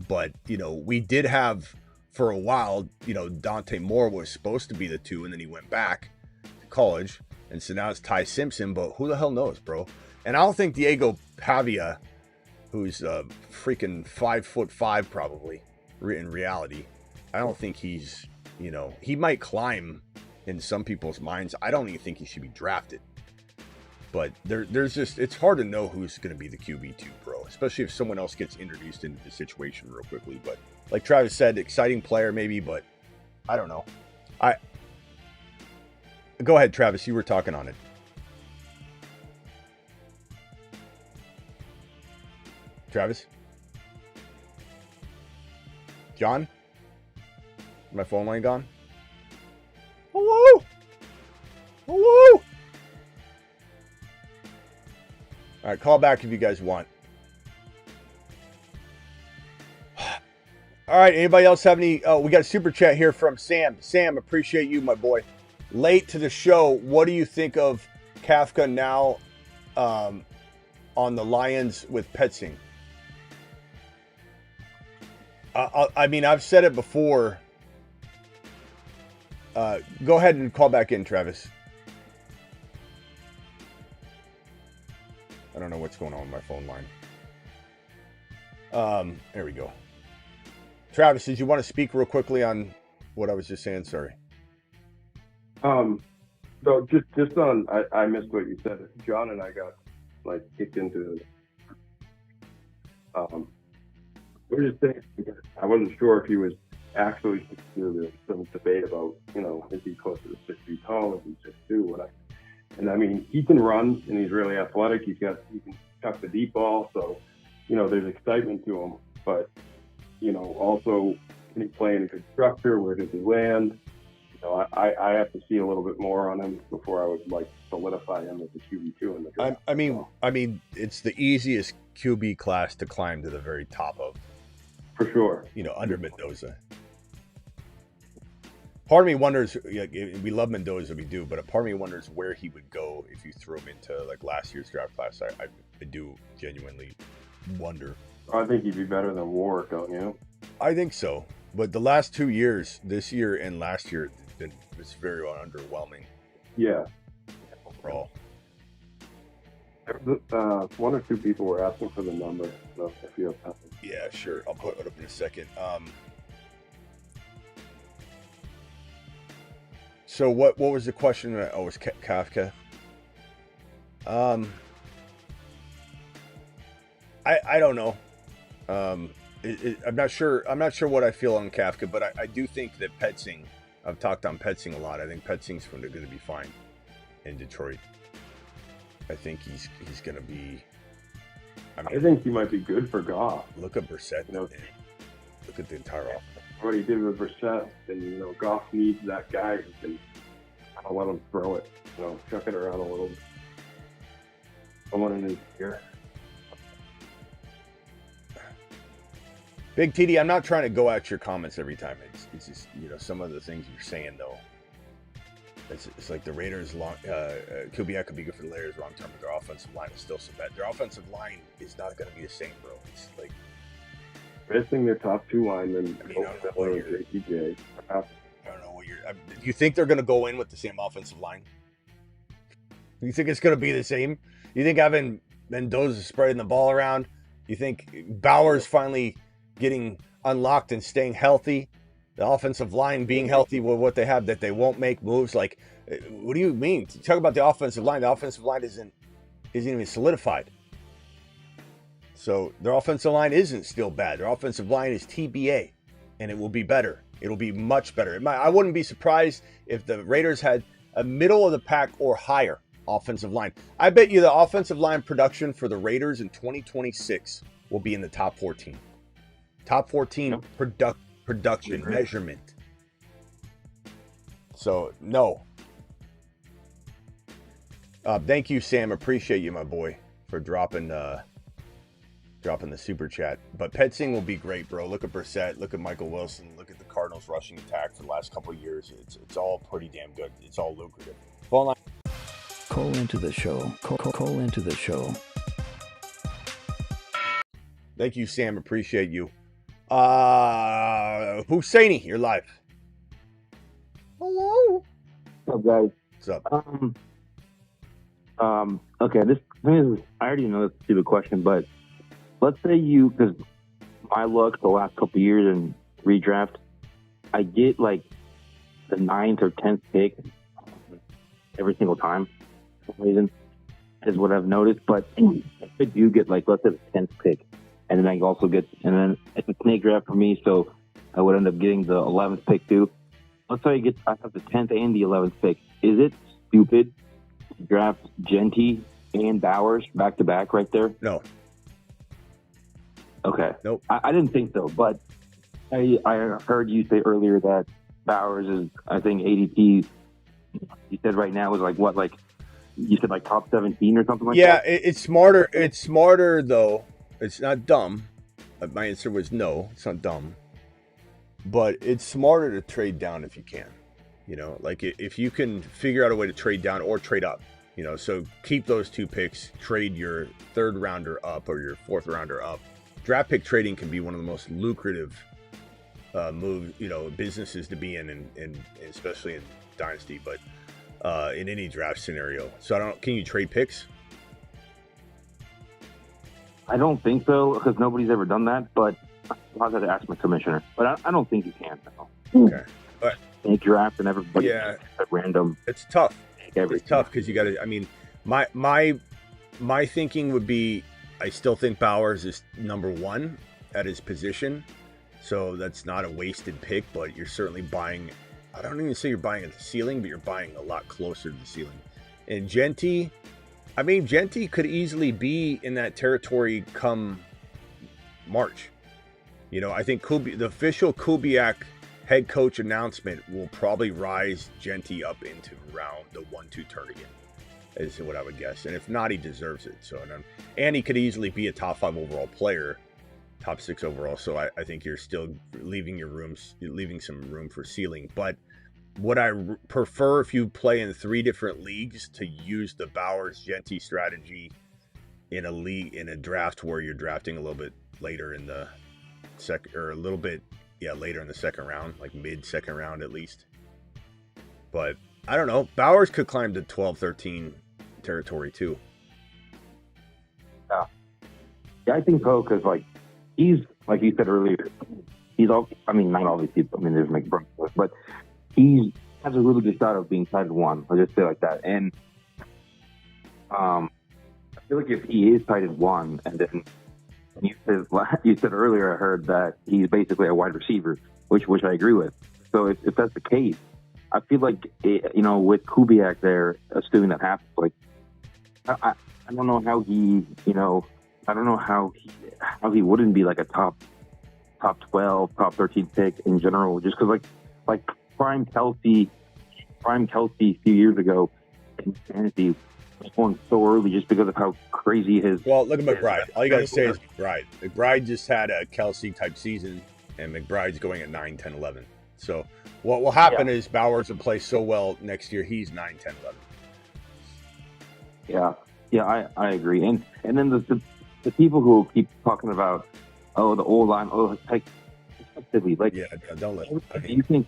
But we did have for a while, you know, Dante Moore was supposed to be the 2, and then he went back to college. And so now it's Ty Simpson, but who the hell knows, bro? And I don't think Diego Pavia, who's freaking 5'5" probably in reality, I don't think he's, you know, he might climb in some people's minds. I don't even think he should be drafted. But there's just, it's hard to know who's going to be the QB2, bro, especially if someone else gets introduced into the situation real quickly. But like Travis said, exciting player maybe, but I don't know. Go ahead, Travis. You were talking on it. Travis? John? My phone line gone? Hello? Hello? All right, call back if you guys want. All right, anybody else have any? Oh, we got a super chat here from Sam. Sam, appreciate you, my boy. Late to the show. What do you think of Kafka now on the Lions with Petzing? I mean, I've said it before. Go ahead and call back in, Travis. I don't know what's going on with my phone line. There we go. Travis, did you want to speak real quickly on what I was just saying? Sorry. So just on, I missed what you said. John and I got like kicked into. We're just saying, I wasn't sure if he was actually 6'2". There was some debate about, you know, is he closer to 6 feet tall? Is he 6'2"? What? And I mean, he can run and he's really athletic. He can chuck the deep ball. So, you know, there's excitement to him. But, you know, also, can he play in a good structure? Where does he land? You know, I have to see a little bit more on him before I would like solidify him as a QB2 in the draft. I mean, it's the easiest QB class to climb to the very top of. For sure. You know, under Mendoza. Part of me wonders, we love Mendoza, we do, but a part of me wonders where he would go if you threw him into like last year's draft class. I do genuinely wonder. I think he'd be better than Warwick, don't you? I think so. But the last 2 years, this year and last year, it's very underwhelming. Yeah. Overall. One or two people were asking for the number. So if you have time. Yeah, sure. I'll put it up in a second. So what was the question? Oh, it was Kafka. I don't know. I'm not sure what I feel on Kafka, but I do think that Petzing, I've talked on Petzing a lot. I think Petzing's going to be fine in Detroit. I think he's going to be. I think he might be good for Goff. Look at Brissett. You know, look at the entire offense. What he did with Brissett, and you know, Goff needs that guy who can let him throw it. You know, chuck it around a little bit. Someone in his ear. Big TD, I'm not trying to go at your comments every time. It's just, you know, some of the things you're saying though. It's like the Raiders, Kubiak could be good for the Raiders long term, but their offensive line is still so bad. Their offensive line is not going to be the same, bro. It's like missing their top two linemen. I don't know what you're. Do you think they're going to go in with the same offensive line? Do you think it's going to be the same? You think having Mendoza spreading the ball around? You think Bauer's finally getting unlocked and staying healthy? The offensive line being healthy with what they have, that they won't make moves. Like, what do you mean? Talk about the offensive line. The offensive line isn't even solidified. So their offensive line isn't still bad. Their offensive line is TBA, and it will be better. It'll be much better. I wouldn't be surprised if the Raiders had a middle of the pack or higher offensive line. I bet you the offensive line production for the Raiders in 2026 will be in the top 14. Top 14 production measurement. So no. Thank you, Sam. Appreciate you, my boy, for dropping the super chat. But Petzing will be great, bro. Look at Brissett. Look at Michael Wilson. Look at the Cardinals rushing attack for the last couple of years. It's all pretty damn good. It's all lucrative. Phone line. Call into the show. Call into the show. Thank you, Sam. Appreciate you. Husseini, you're live. Hello. What's up, guys? What's up? Okay, this is, I already know this is a stupid question, but let's say because my luck the last couple of years in redraft, I get like the 9th or 10th pick every single time for some reason, is what I've noticed. But if I do get like, let's say the 10th pick, and then I also get, and then it's a snake draft for me, so I would end up getting the 11th pick too. Let's say I have the 10th and the 11th pick. Is it stupid to draft Jeanty and Bowers back to back right there? No. Okay. Nope. I didn't think so, but I heard you say earlier that Bowers is, I think, ADP, you said right now is like what, like, you said like top 17 or something like that? Yeah, it's smarter. It's smarter, though. It's not dumb. My answer was no. It's not dumb. But it's smarter to trade down if you can. You know, like if you can figure out a way to trade down or trade up. You know, so keep those 2 picks, trade your 3rd rounder up or your 4th rounder up. Draft pick trading can be one of the most lucrative businesses to be in, and especially in Dynasty, but in any draft scenario. So can you trade picks? I don't think so, because nobody's ever done that, but I'll have to ask my commissioner. But I don't think you can. No. Okay. But snake draft and everybody at random. It's tough. It's tough because you got to. I mean, my thinking would be, I still think Bowers is number 1 at his position, so that's not a wasted pick. But you're certainly buying. I don't even say you're buying at the ceiling, but you're buying a lot closer to the ceiling. And Jeanty, I mean, Jeanty could easily be in that territory come March. You know, I think the official Kubiak head coach announcement will probably rise Jeanty up into around the 1-2 turn again, is what I would guess. And if not, he deserves it. So, and he could easily be a top 5 overall player, top 6 overall. So I think you're still leaving some room for ceiling. But would I prefer, if you play in 3 different leagues, to use the Bowers Jeanty strategy in a draft where you're drafting a little bit later in the second, or a little bit later in the second round, like mid-second round at least. But I don't know. Bowers could climb to 12-13 territory too. Yeah, I think so, because like he's, like you said earlier, he's all. I mean, not all these people. I mean, there's McBride, but he has a really good shot of being tied 1. I'll just say it like that. And I feel like if he is tied 1, and then you said earlier, I heard that he's basically a wide receiver, which I agree with. So if that's the case, I feel like with Kubiak there, assuming that happens, like I don't know how he, I don't know how he wouldn't be like a top 12, top 13 pick in general, just because like prime Kelsey a few years ago in fantasy was going so early just because of how crazy his. Well, look at McBride. All you got to say is McBride. McBride just had a Kelsey type season, and McBride's going at 9, 10, 11. So what will happen is Bowers will play so well next year. He's 9, 10, 11. Yeah, I agree. And then the people who keep talking about, the old line, it's like silly. Like, don't let. You think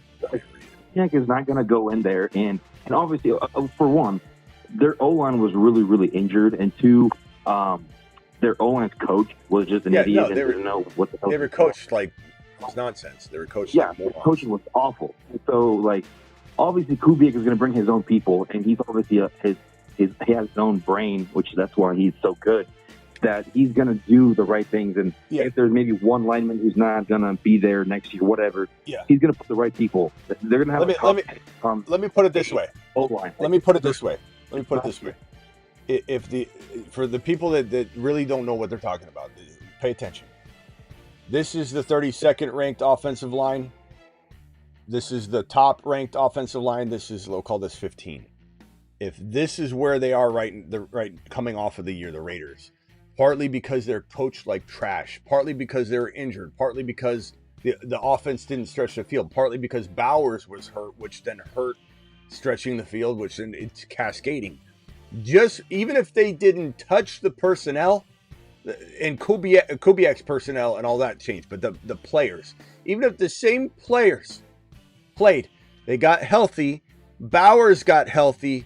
Kubiak is not going to go in there, and obviously, for one, their O-line was really, really injured, and 2, their O-line's coach was just an idiot and didn't know what the hell. They were coached like it was nonsense. They were coached. Yeah, the coaching was awful. And so, like, obviously, Kubiak is going to bring his own people, and he's obviously he has his own brain, which that's why he's so good. That he's going to do the right things, and if there's maybe one lineman who's not going to be there next year, whatever, he's going to put the right people. They're going to have. Let me put it this way. O-line. Let me put it this way. For the people that really don't know what they're talking about, pay attention. This is the 32nd ranked offensive line. This is the top ranked offensive line. We'll call this 15. If this is where they are right coming off of the year, the Raiders, partly because they're coached like trash, partly because they're injured, partly because the offense didn't stretch the field, partly because Bowers was hurt, which then hurt stretching the field, which then it's cascading. Just even if they didn't touch the personnel, And Kubiak's personnel and all that changed, but the players, even if the same players played, they got healthy. Bowers got healthy.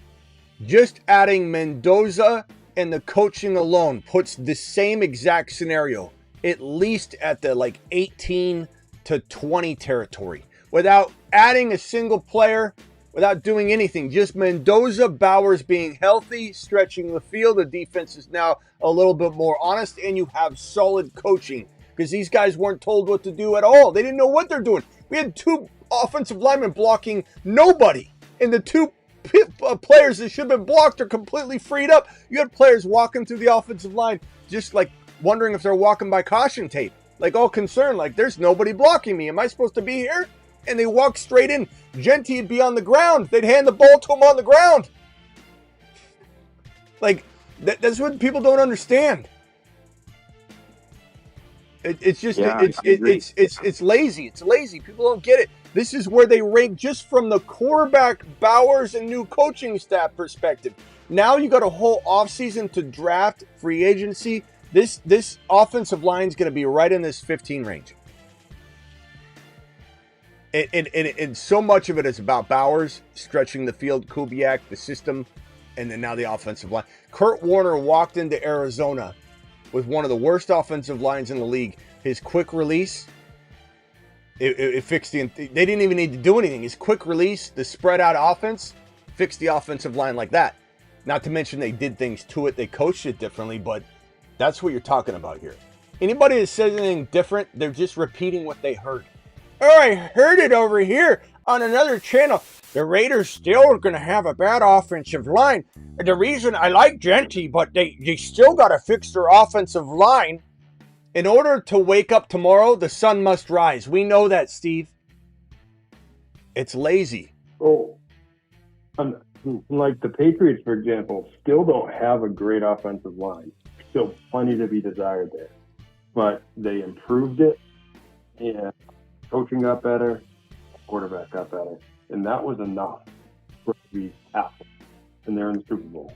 Just adding Mendoza and the coaching alone puts the same exact scenario, at least at the like 18 to 20 territory, without adding a single player, without doing anything. Just Mendoza, Bowers being healthy, stretching the field. The defense is now a little bit more honest, and you have solid coaching because these guys weren't told what to do at all. They didn't know what they're doing. We had 2 offensive linemen blocking nobody, and the 2 players that should have been blocked are completely freed up. You had players walking through the offensive line just like wondering if they're walking by caution tape, like all concerned, like there's nobody blocking me. Am I supposed to be here? And they walk straight in. Jeanty would be on the ground. They'd hand the ball to him on the ground. Like, that's what people don't understand. It's just, it's lazy. It's lazy. People don't get it. This is where they rank just from the quarterback, Bowers, and new coaching staff perspective. Now you got a whole offseason to draft, free agency. This offensive line is going to be right in this 15 range. And so much of it is about Bowers stretching the field, Kubiak, the system, and then now the offensive line. Kurt Warner walked into Arizona with one of the worst offensive lines in the league. His quick release, it fixed the. They didn't even need to do anything. His quick release, the spread out offense, fixed the offensive line like that. Not to mention they did things to it. They coached it differently, but that's what you're talking about here. Anybody that says anything different, they're just repeating what they heard. Oh, I heard it over here on another channel. The Raiders still are going to have a bad offensive line. The reason I like Jeanty, but they still got to fix their offensive line. In order to wake up tomorrow, the sun must rise. We know that, Steve. It's lazy. Oh, like the Patriots, for example, still don't have a great offensive line. Still plenty to be desired there. But they improved it, and coaching got better, quarterback got better. And that was enough for it to be Apple. And they're in the Super Bowl.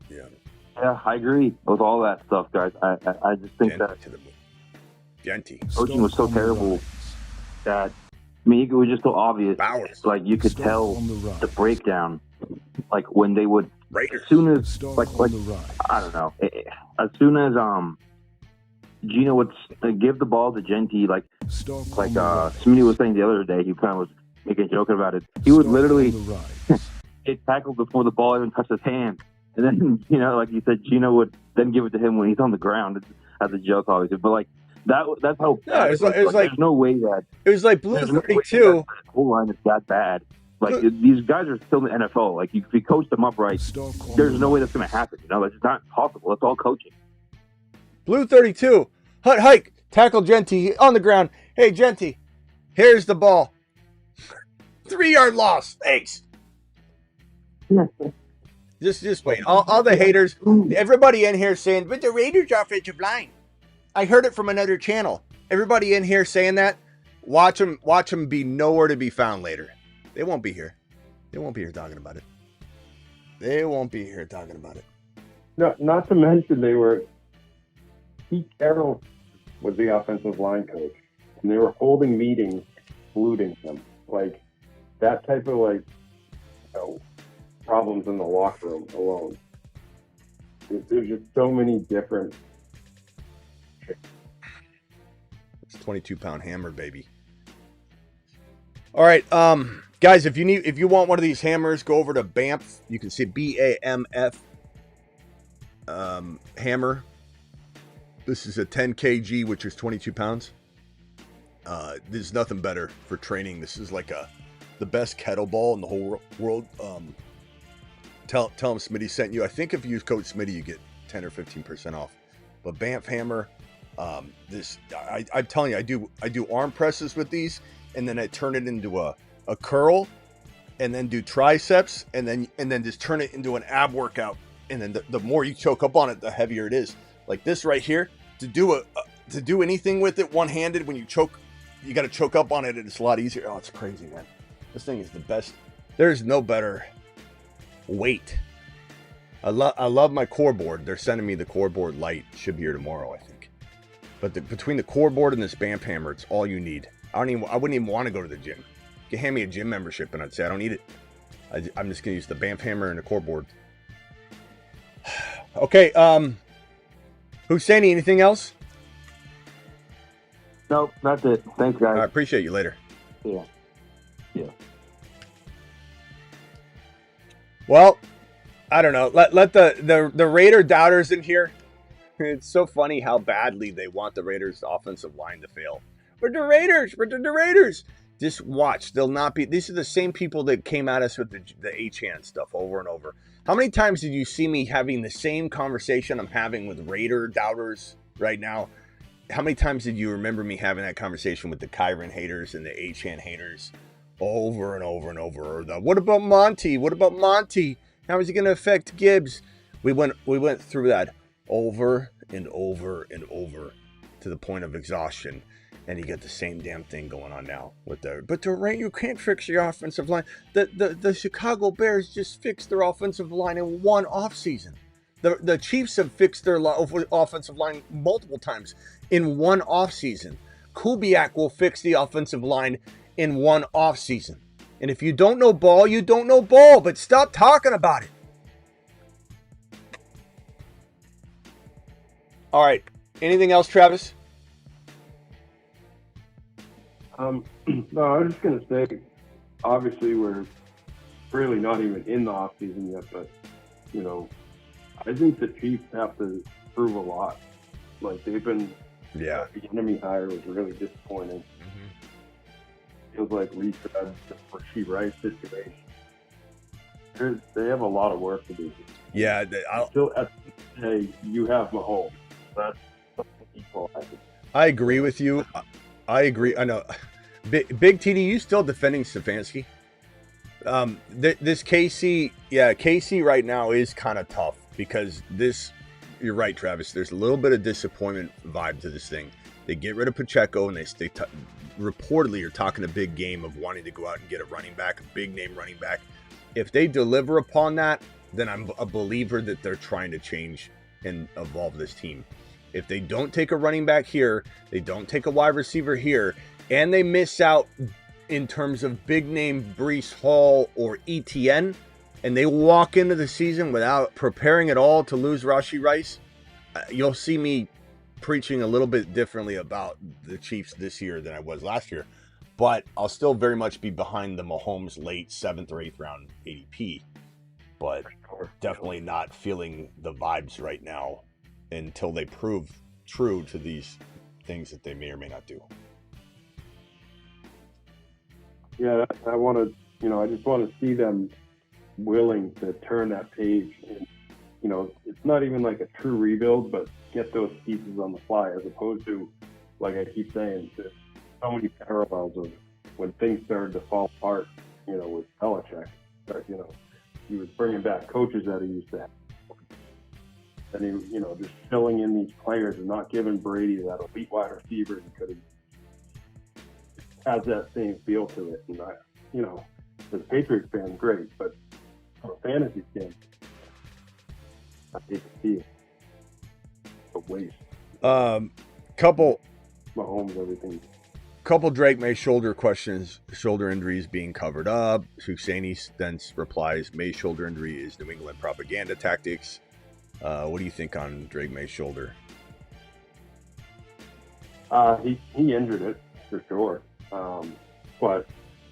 Yeah. Yeah, I agree with all that stuff, guys. I just think that Jeanty coaching was so terrible that, I mean, it was just so obvious. Bowers. Like, you could tell the breakdown. Like, when they would, Raiders. as soon as, like I don't know, as soon as Gino would give the ball to Jeanty, like Smitty was saying the other day, he kind of was making a joke about it. He would literally get tackled before the ball even touched his hand. And then, you know, like you said, Gino would then give it to him when he's on the ground as a joke, obviously. But, like, that's how bad it was. Like, there's no way that... It was like Blue 32. The whole line is that bad. Like, these guys are still in the NFL. Like, if you coach them up right, there's no way that's going to happen. You know, it's not possible. It's all coaching. Blue 32. Hut hike. Tackle Jeanty on the ground. Hey, Jeanty, here's the ball. 3-yard loss. Thanks. Just wait. All the haters, everybody in here saying, but the Raiders offensive line. I heard it from another channel. Everybody in here saying that, watch them be nowhere to be found later. They won't be here. They won't be here talking about it. They won't be here talking about it. No, not to mention Pete Carroll was the offensive line coach, and they were holding meetings, excluding him. Like, that type of, like, you know, problems in the locker room alone. There's just so many different... It's 22-pound hammer, baby. All right, guys, if you want one of these hammers, go over to BAMF. You can see BAMF hammer. This is a 10 kg, which is 22 pounds. There's nothing better for training. This is like the best kettlebell in the whole world. Tell them Smitty sent you. I think if you use code Smitty, you get 10 or 15% off. But BAMF hammer, I'm telling you, I do arm presses with these, and then I turn it into a curl, and then do triceps, and then just turn it into an ab workout. And then the more you choke up on it, the heavier it is. Like this right here, to do anything with it one-handed, when you choke, you got to choke up on it, and it's a lot easier. Oh, it's crazy, man. This thing is the best. There's no better weight I love my core board. They're sending me the core board light. Should be here tomorrow, I think. But between the core board and this BAMP hammer, it's all you need. I wouldn't even want to go to the gym. You can hand me a gym membership and I'd say I don't need it. I'm just gonna use the BAMP hammer and the core board. Okay, Husseini, anything else? Nope, that's it. Thanks, guys. I appreciate you. Later. Yeah. Well, I don't know. Let the Raider doubters in here. It's so funny how badly they want the Raiders' offensive line to fail. We're the Raiders. Just watch. They'll not be. These are the same people that came at us with the H-hand stuff over and over. How many times did you see me having the same conversation I'm having with Raider doubters right now? How many times did you remember me having that conversation with the Kyron haters and the H-hand haters over and over and over? Or what about Monty? What about Monty? How is he going to affect Gibbs? We went through that over and over and over to the point of exhaustion. And you get the same damn thing going on now with but you can't fix your offensive line. The Chicago Bears just fixed their offensive line in one offseason. The Chiefs have fixed their offensive line multiple times in one offseason. Kubiak will fix the offensive line in one offseason. And if you don't know ball, you don't know ball, but stop talking about it. All right. Anything else, Travis? No, I was just going to say, obviously we're really not even in the offseason yet, but, you know, I think the Chiefs have to prove a lot. Like, they've been, the enemy hire was really disappointing. Feels like retread the Rasheed Rice situation. They have a lot of work to do. Yeah. Still, at the end of the day, you have Mahomes. That's something equal, I think. I agree with you. I agree. I know. Big TD, you still defending Stefanski? This KC right now is kind of tough because you're right, Travis. There's a little bit of disappointment vibe to this thing. They get rid of Pacheco and they reportedly are talking a big game of wanting to go out and get a running back, a big name running back. If they deliver upon that, then I'm a believer that they're trying to change and evolve this team. If they don't take a running back here, they don't take a wide receiver here, and they miss out in terms of big name Breece Hall or ETN, and they walk into the season without preparing at all to lose Rashee Rice, you'll see me preaching a little bit differently about the Chiefs this year than I was last year. But I'll still very much be behind the Mahomes late 7th or 8th round ADP. But definitely not feeling the vibes right now until they prove true to these things that they may or may not do. Yeah, I want to, I just want to see them willing to turn that page. And, it's not even like a true rebuild, but get those pieces on the fly as opposed to, like I keep saying, there's so many parallels of when things started to fall apart, with Belichick. He was bringing back coaches that he used to have. And he, just filling in these players and not giving Brady that elite wide receiver because he has that same feel to it. And as a Patriots fan, great, but from a fantasy standpoint, I hate to see it. A waste. Couple Mahomes, everything. Couple Drake May shoulder injuries being covered up. Husseini then replies, May's shoulder injury is New England propaganda tactics. What do you think on Drake May's shoulder? He injured it for sure. But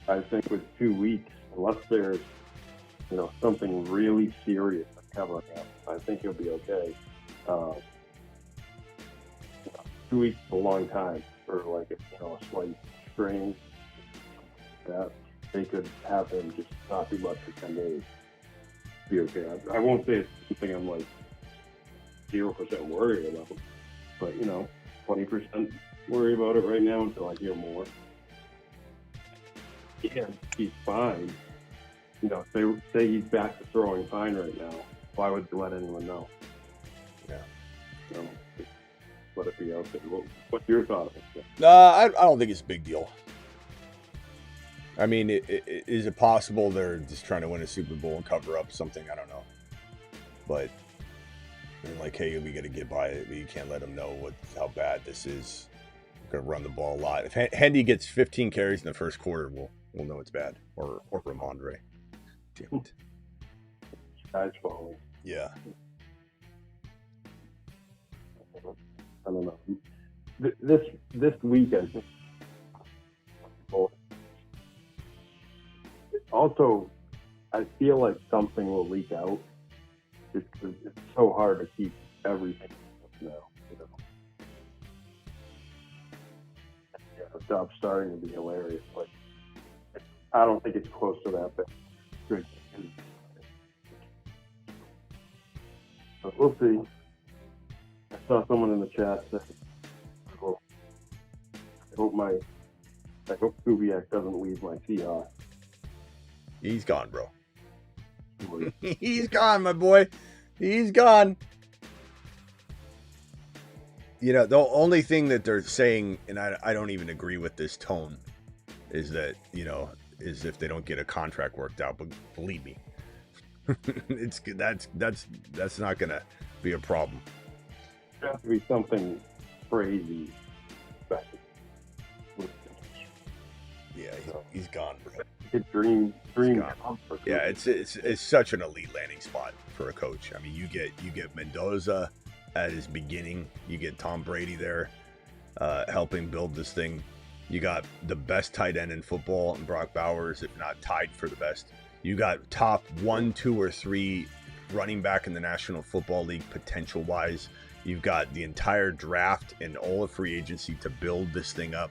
I think with 2 weeks, unless there's, something really serious covering up, I think he'll be okay. 2 weeks is a long time for like a slight strain. That they could have him just not do much for 10 days. Be okay. I won't say it's something I'm like 0% worried about, but 20% worry about it right now until I hear more. Yeah, he's fine. Say he's back to throwing fine right now. Why would you let anyone know? Yeah. Just let it be out there. What's your thought on it? I don't think it's a big deal. I mean, is it possible they're just trying to win a Super Bowl and cover up something? I don't know. but like, hey, we got to get by it. You can't let them know how bad this is. We're gonna run the ball a lot. If Hendy gets 15 carries in the first quarter, we'll know it's bad. Or Ramondre. Damn it. Sky's falling. Yeah. I don't know. This week, I think. Also, I feel like something will leak out. It's so hard to keep everything now. You know. Yeah, the job's starting to be hilarious. Like, I don't think it's close to that, but good. But we'll see. I saw someone in the chat say, I hope Kubiak doesn't leave my Seahawks. He's gone, bro. He's gone, my boy. He's gone. You know, the only thing that they're saying, and I don't even agree with this tone, is that, you know, is if they don't get a contract worked out. But believe me, that's not gonna be a problem. It has to be something crazy. Yeah, he's gone, bro. Dream comfort. Yeah, it's such an elite landing spot for a coach. I mean, you get Mendoza at his beginning. You get Tom Brady there, helping build this thing. You got the best tight end in football, and Brock Bowers, if not tied for the best. You got top 1, 2, or 3 running back in the National Football League potential wise. You've got the entire draft and all of free agency to build this thing up.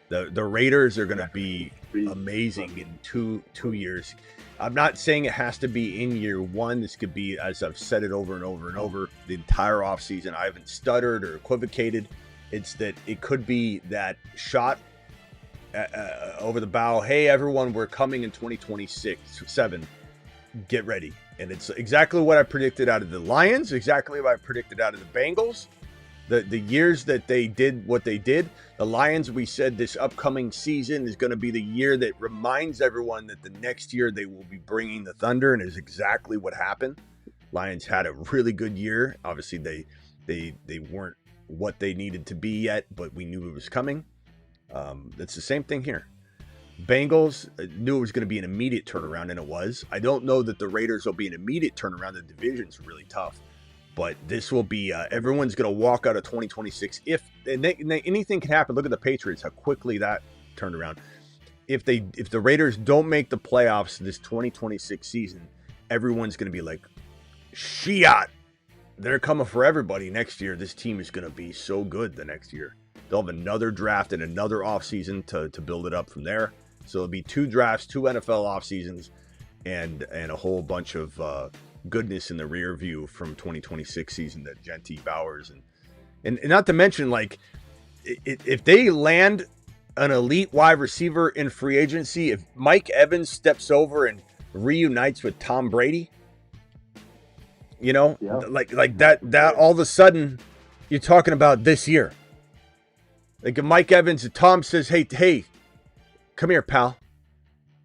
The Raiders are going to be amazing in two years. I'm not saying it has to be in year one. This could be, as I've said it over and over and over, the entire offseason. I haven't stuttered or equivocated. It's that it could be that shot over the bow. Hey, everyone, we're coming in 2026-7. Get ready. And it's exactly what I predicted out of the Lions, exactly what I predicted out of the Bengals. The years that they did what they did, the Lions, we said this upcoming season is going to be the year that reminds everyone that the next year they will be bringing the Thunder, and is exactly what happened. Lions had a really good year. Obviously, they weren't what they needed to be yet, but we knew it was coming. It's the same thing here. Bengals knew it was going to be an immediate turnaround, and it was. I don't know that the Raiders will be an immediate turnaround. The division's really tough. But this will be, everyone's going to walk out of 2026. Anything can happen. Look at the Patriots, how quickly that turned around. If the Raiders don't make the playoffs this 2026 season, everyone's going to be like, shit, they're coming for everybody next year. This team is going to be so good the next year. They'll have another draft and another offseason to build it up from there. So it'll be 2 drafts, 2 NFL offseasons, and a whole bunch of goodness in the rear view from 2026 season that Jeanty, Bowers, and not to mention, like, if they land an elite wide receiver in free agency, if Mike Evans steps over and reunites with Tom Brady, you know, like that all of a sudden you're talking about this year. Like if Mike Evans and Tom says, hey, come here, pal.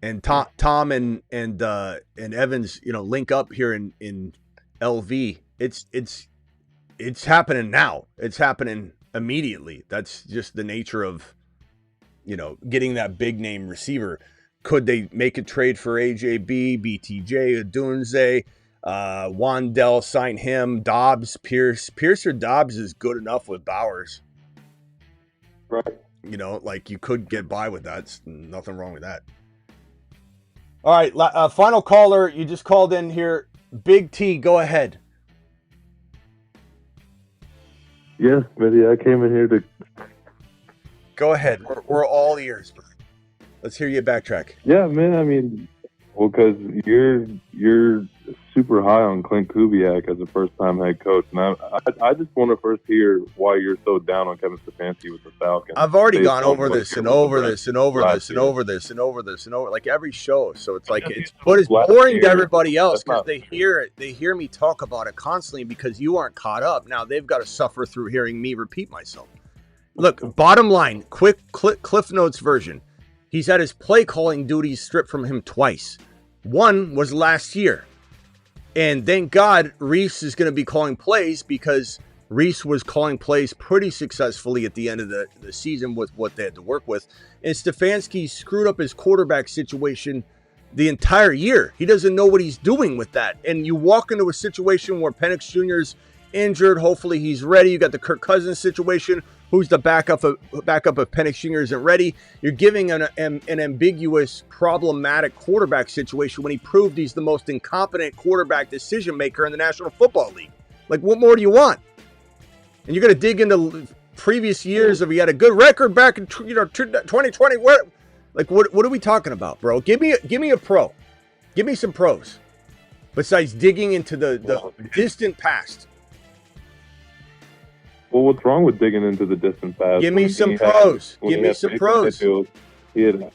And Tom and Evans, you know, link up here in LV. It's happening now. It's happening immediately. That's just the nature of, you know, getting that big name receiver. Could they make a trade for AJB, BTJ, Adunze, Wandell, sign him, Dobbs, Pierce or Dobbs is good enough with Bowers. Right. You know, like you could get by with that. It's nothing wrong with that. All right, final caller. You just called in here. Big T, go ahead. Yes, Smitty, I came in here to... Go ahead. We're all ears. Let's hear you backtrack. Yeah, man, I mean, well, because you're super high on Clint Kubiak as a first-time head coach, and I just want to first hear why you're so down on Kevin Stefanski with the Falcons. I've already gone over this and over this and over this and over this and over this and over, like every show. So it's like it's boring to everybody else because they hear it. They hear me talk about it constantly because you aren't caught up. Now they've got to suffer through hearing me repeat myself. Look, bottom line, quick Cliff Notes version. He's had his play calling duties stripped from him twice. One was last year. And thank God Reese is going to be calling plays, because Reese was calling plays pretty successfully at the end of the season with what they had to work with. And Stefanski screwed up his quarterback situation the entire year. He doesn't know what he's doing with that. And you walk into a situation where Penix Jr.'s injured. Hopefully he's ready. You got the Kirk Cousins situation. Who's the backup if Penix Jr. isn't ready? You're giving an ambiguous, problematic quarterback situation when he proved he's the most incompetent quarterback decision maker in the National Football League. Like, what more do you want? And you're going to dig into previous years of he had a good record back in 2020. What are we talking about, bro? Give me a pro. Give me some pros besides digging into the distant past. Well, what's wrong with digging into the distant past? Give me some pros. Give me some pros. He had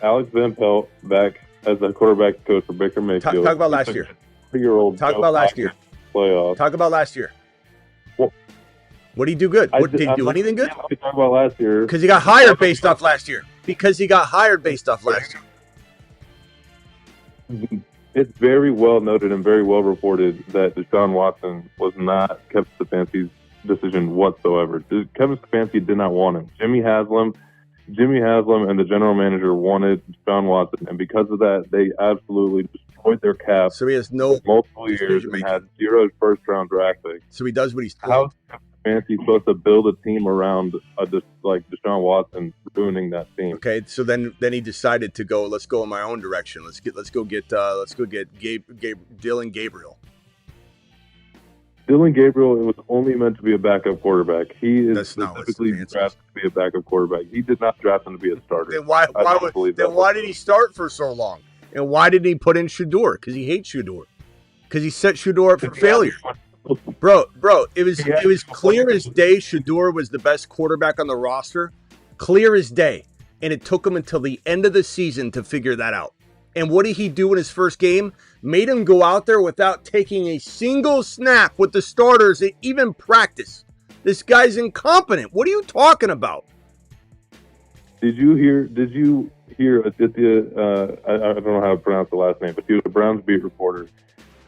Alex Van Pelt back as the quarterback coach for Baker Mayfield. Talk about last year. Talk about last year. Playoffs. Talk about last year. What did he do good? Did he do anything good? Talk about last year. Because he got hired based off last year. It's very well noted and very well reported that Deshaun Watson was not Kevin Stefanski's decision whatsoever. Kevin Stefanski did not want him. Jimmy Haslam and the general manager wanted Deshaun Watson, and because of that, they absolutely destroyed their cap. So he has no multiple years and had 0 first-round draft picks. So he does what he's told. How is Stefanski supposed to build a team around Deshaun Watson ruining that team? Okay, so then he decided to go. Let's go in my own direction. Let's go get Dylan Gabriel. Dylan Gabriel, it was only meant to be a backup quarterback. He is specifically drafted to be a backup quarterback. He did not draft him to be a starter. Then why did he start for so long? And why did he put in Shedeur? Because he hates Shedeur. Because he set Shedeur up for failure. Bro, it was clear as day Shedeur was the best quarterback on the roster. Clear as day. And it took him until the end of the season to figure that out. And what did he do in his first game? Made him go out there without taking a single snap with the starters at even practice. This guy's incompetent. What are you talking about? Did you hear Aditya, I don't know how to pronounce the last name, but she was a Browns beat reporter.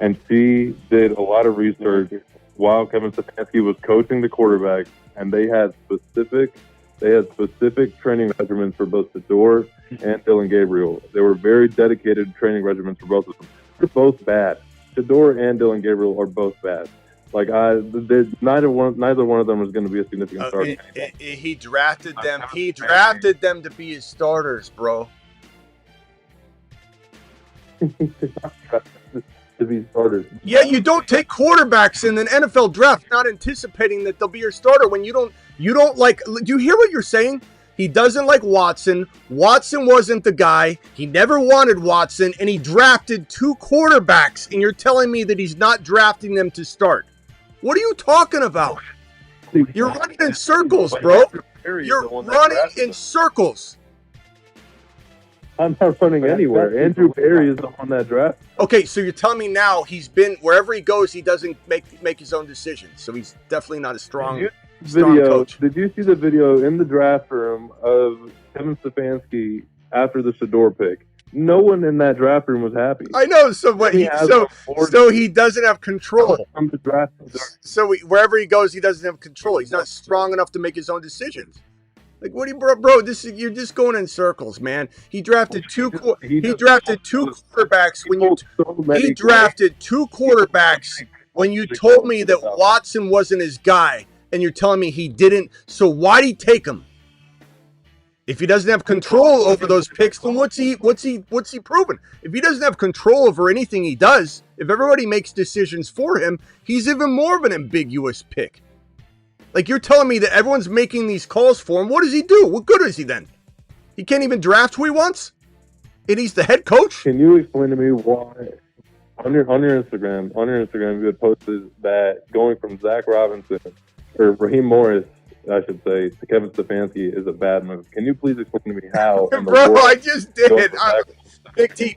And she did a lot of research while Kevin Stefanski was coaching the quarterbacks, and they had specific training regimens for both Shedeur and Dylan Gabriel. They were very dedicated training regimens for both of them. They're both bad. Shedeur and Dylan Gabriel are both bad. Like neither one of them is going to be a significant starter. He drafted them. He drafted them to be his starters, bro. To be starters. Yeah, you don't take quarterbacks in an NFL draft not anticipating that they'll be your starter when you don't like. Do you hear what you're saying? He doesn't like Watson. Watson wasn't the guy. He never wanted Watson, and he drafted 2 quarterbacks, and you're telling me that he's not drafting them to start. What are you talking about? You're running in circles, bro. You're running in circles. I'm not running anywhere. Andrew Berry is the one that drafted. Okay, so you're telling me now he's been wherever he goes, he doesn't make his own decisions. So he's definitely not a strong coach. Did you see the video in the draft room of Kevin Stefanski after the Shedeur pick? No one in that draft room was happy. I know. So he doesn't have control. So wherever he goes, he doesn't have control. He's not strong enough to make his own decisions. Like, what do you, bro? You're just going in circles, man. He drafted two quarterbacks when you told me that Watson wasn't his guy, and you're telling me he didn't. So why'd he take him? If he doesn't have control over those picks, then what's he proven? If he doesn't have control over anything he does, if everybody makes decisions for him, he's even more of an ambiguous pick. Like, you're telling me that everyone's making these calls for him. What does he do? What good is he then? He can't even draft who he wants? And he's the head coach? Can you explain to me why on your Instagram you had posted that going from Zach Robinson or Raheem Morris, I should say, to Kevin Stefanski is a bad move. Can you please explain to me how? Bro, I just did. Big T,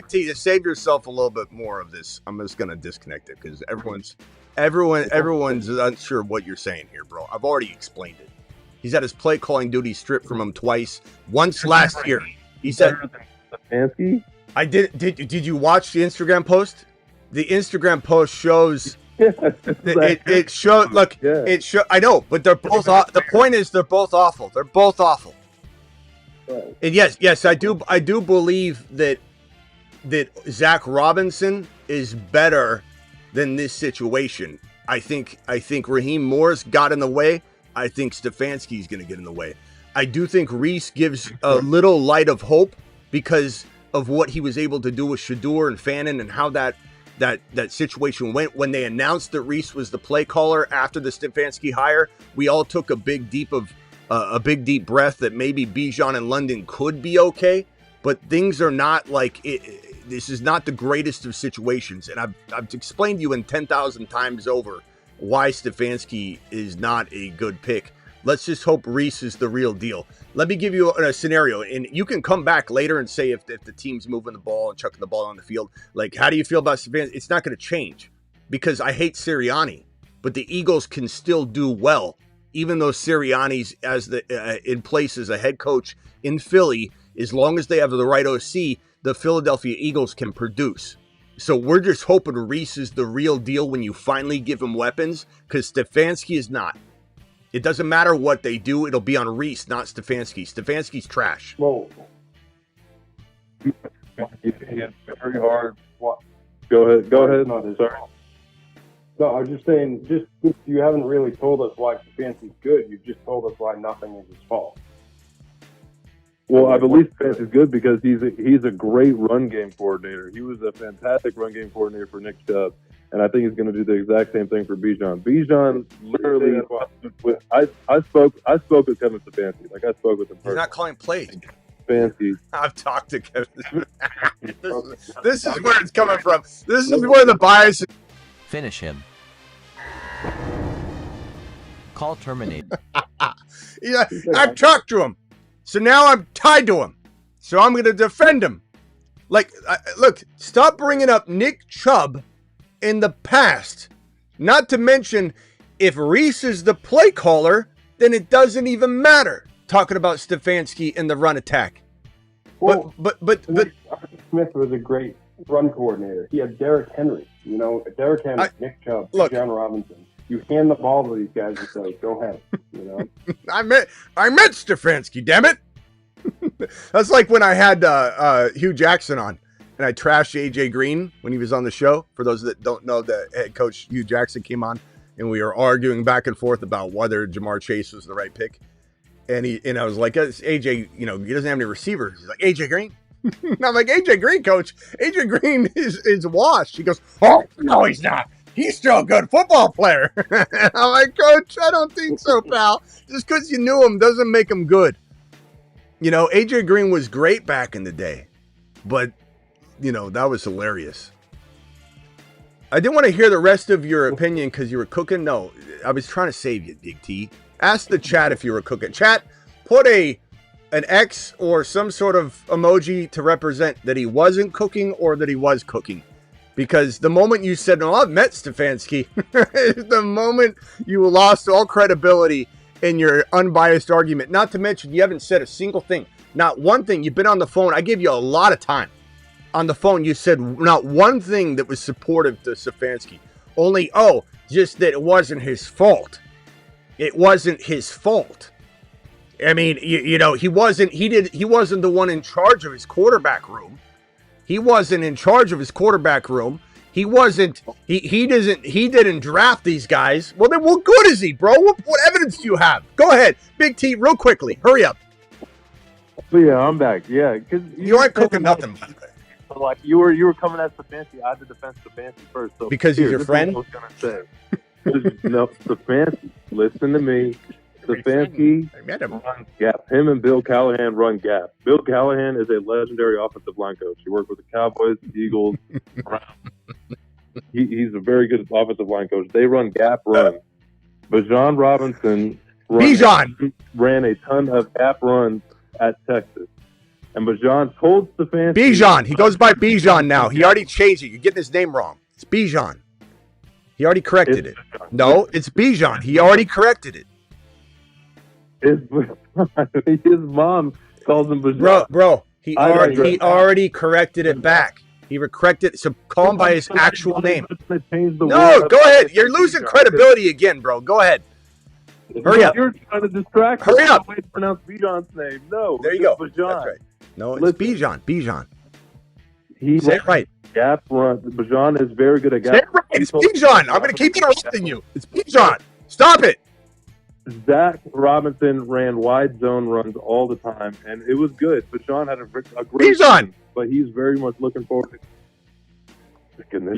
to save yourself a little bit more of this, I'm just going to disconnect it because everyone's unsure what you're saying here, bro. I've already explained it. He's had his play calling duty stripped from him twice. Once last year. He said, Stefanski? I did you watch the Instagram post? The Instagram post shows Exactly. it showed. Look, Yeah. it show. I know, but they're both. The point is, they're both awful. They're both awful. Right. And yes, I do believe that Zach Robinson is better than this situation. I think Raheem Morris got in the way. I think Stefanski's going to get in the way. I do think Reese gives a little light of hope because of what he was able to do with Shador and Fannin and how that situation went when they announced that Reese was the play caller after the Stefanski hire. We all took a big deep breath that maybe Bijan and London could be okay, but things are not like it. This is not the greatest of situations, and I've explained to you in 10,000 times over why Stefanski is not a good pick. Let's just hope Reese is the real deal. Let me give you a scenario, and you can come back later and say if the team's moving the ball and chucking the ball on the field, like, how do you feel about Stefanski? It's not going to change because I hate Sirianni, but the Eagles can still do well, even though Sirianni's in place as a head coach in Philly. As long as they have the right OC, the Philadelphia Eagles can produce. So we're just hoping Reese is the real deal when you finally give him weapons, because Stefanski is not. It doesn't matter what they do. It'll be on Reese, not Stefanski. Stefanski's trash. Well, It's very hard. Go ahead. Not his Sorry. fault. No, I was just saying, you haven't really told us why Stefanski's good. You've just told us why nothing is his fault. Well, I believe Stefanski's good because he's a great run game coordinator. He was a fantastic run game coordinator for Nick Chubb, and I think he's going to do the exact same thing for Bijan. Bijan literally, I spoke with Kevin Stefanski. Like, I spoke with him He's personally. not calling plays. Stefanski. I've talked to Kevin. This is where it's coming from. This is where the bias is. Finish him. Call terminated. Yeah, I've talked to him. So now I'm tied to him. So I'm going to defend him. Like, look, stop bringing up Nick Chubb in the past. Not to mention, if Reese is the play caller, then it doesn't even matter. Talking about Stefanski and the run attack. Well, but Arthur Smith was a great run coordinator. He had Derrick Henry. Derrick Henry, Nick Chubb, John Robinson. You hand the ball to these guys and say, "Go ahead." I met Stefanski. Damn it! That's like when I had Hugh Jackson on, and I trashed AJ Green when he was on the show. For those that don't know, the head coach Hugh Jackson came on, and we were arguing back and forth about whether Jamar Chase was the right pick. And I was like, AJ, he doesn't have any receivers. He's like, AJ Green. And I'm like, AJ Green, coach. AJ Green is washed. He goes, oh no, he's not. He's still a good football player. I'm like, coach, I don't think so, pal. Just because you knew him doesn't make him good. AJ Green was great back in the day, but that was hilarious. I didn't want to hear the rest of your opinion because you were cooking. No, I was trying to save you, Big T. Ask the chat if you were cooking. Chat, put an X or some sort of emoji to represent that he wasn't cooking or that he was cooking. Because the moment you said, no, I've met Stefanski, the moment you lost all credibility in your unbiased argument. Not to mention, you haven't said a single thing. Not one thing. You've been on the phone. I gave you a lot of time. On the phone, you said not one thing that was supportive to Stefanski. Only, just that it wasn't his fault. It wasn't his fault. I mean, he wasn't the one in charge of his quarterback room. He wasn't in charge of his quarterback room. He wasn't. He didn't draft these guys. Well, then what good is he, bro? What evidence do you have? Go ahead, Big T, real quickly. Hurry up. But yeah, I'm back. Yeah, because you aren't cooking nothing, by the way. Like you were coming at Stefanski. I had to defend Stefanski first. So because he's your friend. I was gonna say. No, Stefanski. Listen to me. Stefanski runs gap. Him and Bill Callahan run gap. Bill Callahan is a legendary offensive line coach. He worked with the Cowboys, the Eagles. He's a very good offensive line coach. They run gap run. Bijan Robinson ran a ton of gap runs at Texas. And Bijan told Stefanski... Bijan. He goes by Bijan now. He already changed it. You're getting his name wrong. It's Bijan. He already corrected it. No, it's Bijan. He already corrected it. His mom calls him Bijan. Bro, he already corrected it back. He corrected. So call him by his actual name. No, No, go ahead. You're losing credibility again, bro. Go ahead. Hurry up. You're trying to distract. Hurry up. Way to pronounce Bijan's name. No. There you go. Bijan. That's right. No, it's Bijan. Bijan. He Say it right. Gap run. Bijan is very good at gap. Say it right. It's Bijan. I'm going to keep interrupting you. It's Bijan. Stop it. Zach Robinson ran wide zone runs all the time, and it was good. Bijan had a great Bijan. season, but he's very much looking forward to goodness.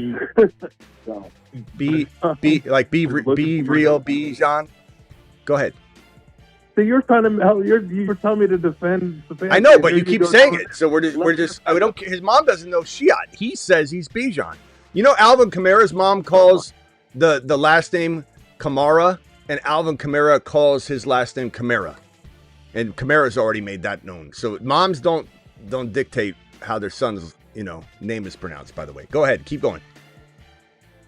Be real, Bijan. Go ahead. So you're trying to you're telling me to defend the fans. I know, but you keep saying it, so we're just we don't. His mom doesn't know Shiat. He says he's Bijan. You know, Alvin Kamara's mom calls the last name Kamara, and Alvin Kamara calls his last name Kamara, and Kamara's already made that known. So moms don't dictate how their son's name is pronounced. By the way, go ahead, keep going.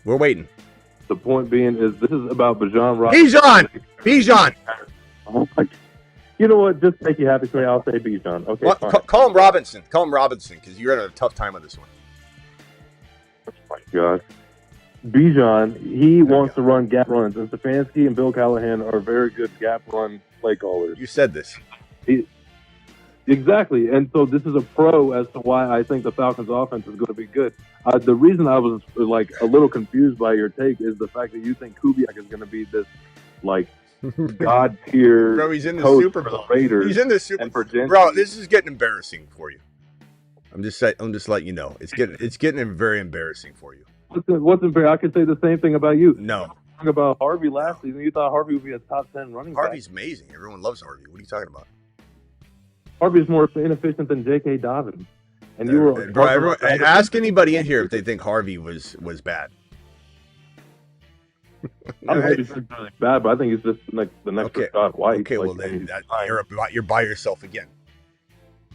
We're waiting. The point being is this is about Bijan Robinson. Bijan. Oh my! You know what? Just to make you happy for me, I'll say Bijan. Okay, well, fine. Call him Robinson. Call him Robinson because you're having a tough time on this one. Oh my God. Bijan, he wants to run gap runs, and Stefanski and Bill Callahan are very good gap run play callers. You said this. Exactly, and so this is a pro as to why I think the Falcons' offense is going to be good. The reason I was like a little confused by your take is the fact that you think Kubiak is going to be this like god tier. Bro, he's in the Super Bowl. Raiders. He's in the Super Bowl. Bro, this is getting embarrassing for you. I'm just letting you know it's getting very embarrassing for you. What's embarrassing? I could say the same thing about you. No. Talking about Harvey last season, you thought Harvey would be a top 10 running back. Harvey's amazing. Everyone loves Harvey. What are you talking about? Harvey's more inefficient than J.K. Dobbins. And you were bro, ask anybody in here if they think Harvey was bad. I don't think he's really bad, but I think he's just like the next Rashad White. Okay, well then you're by yourself again.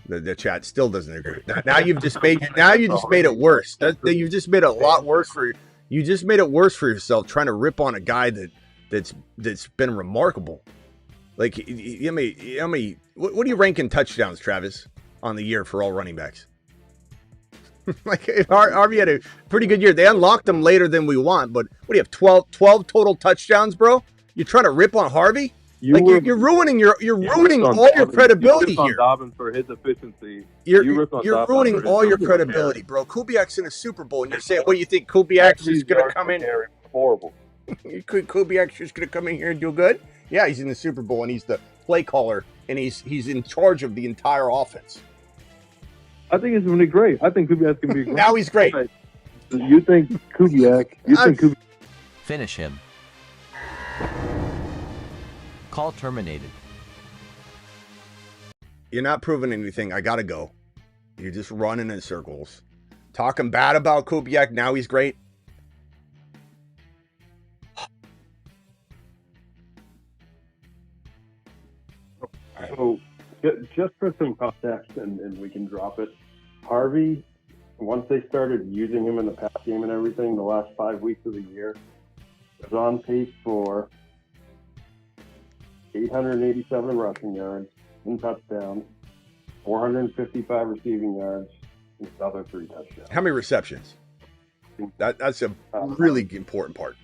The chat still doesn't agree. Now you've just made it worse. You've just made it a lot worse for you. Just made it worse for yourself trying to rip on a guy that's been remarkable. Like, what do you rank in touchdowns, Travis, on the year for all running backs? Like, Harvey had a pretty good year. They unlocked him later than we want, but what do you have, 12 total touchdowns, bro? You're trying to rip on Harvey? You're ruining all your credibility here. Dobbins for his efficiency. You're ruining all your credibility, bro. Kubiak's in a Super Bowl, and you're saying, "What, you think Kubiak's just going to come in?" Horrible. Kubiak's just going to come in here and do good? Yeah, he's in the Super Bowl, and he's the play caller, and he's in charge of the entire offense. I think he's going to be great. I think Kubiak's going to be great. Now he's great. You think Kubiak? Finish him. Call terminated. You're not proving anything. I got to go. You're just running in circles. Talking bad about Kubiak. Now he's great. So, just for some context, and we can drop it. Harvey, once they started using him in the pass game and everything, the last 5 weeks of the year, was on pace for 887 rushing yards and touchdowns, 455 receiving yards, and another 3 touchdowns. How many receptions? That's a really important part.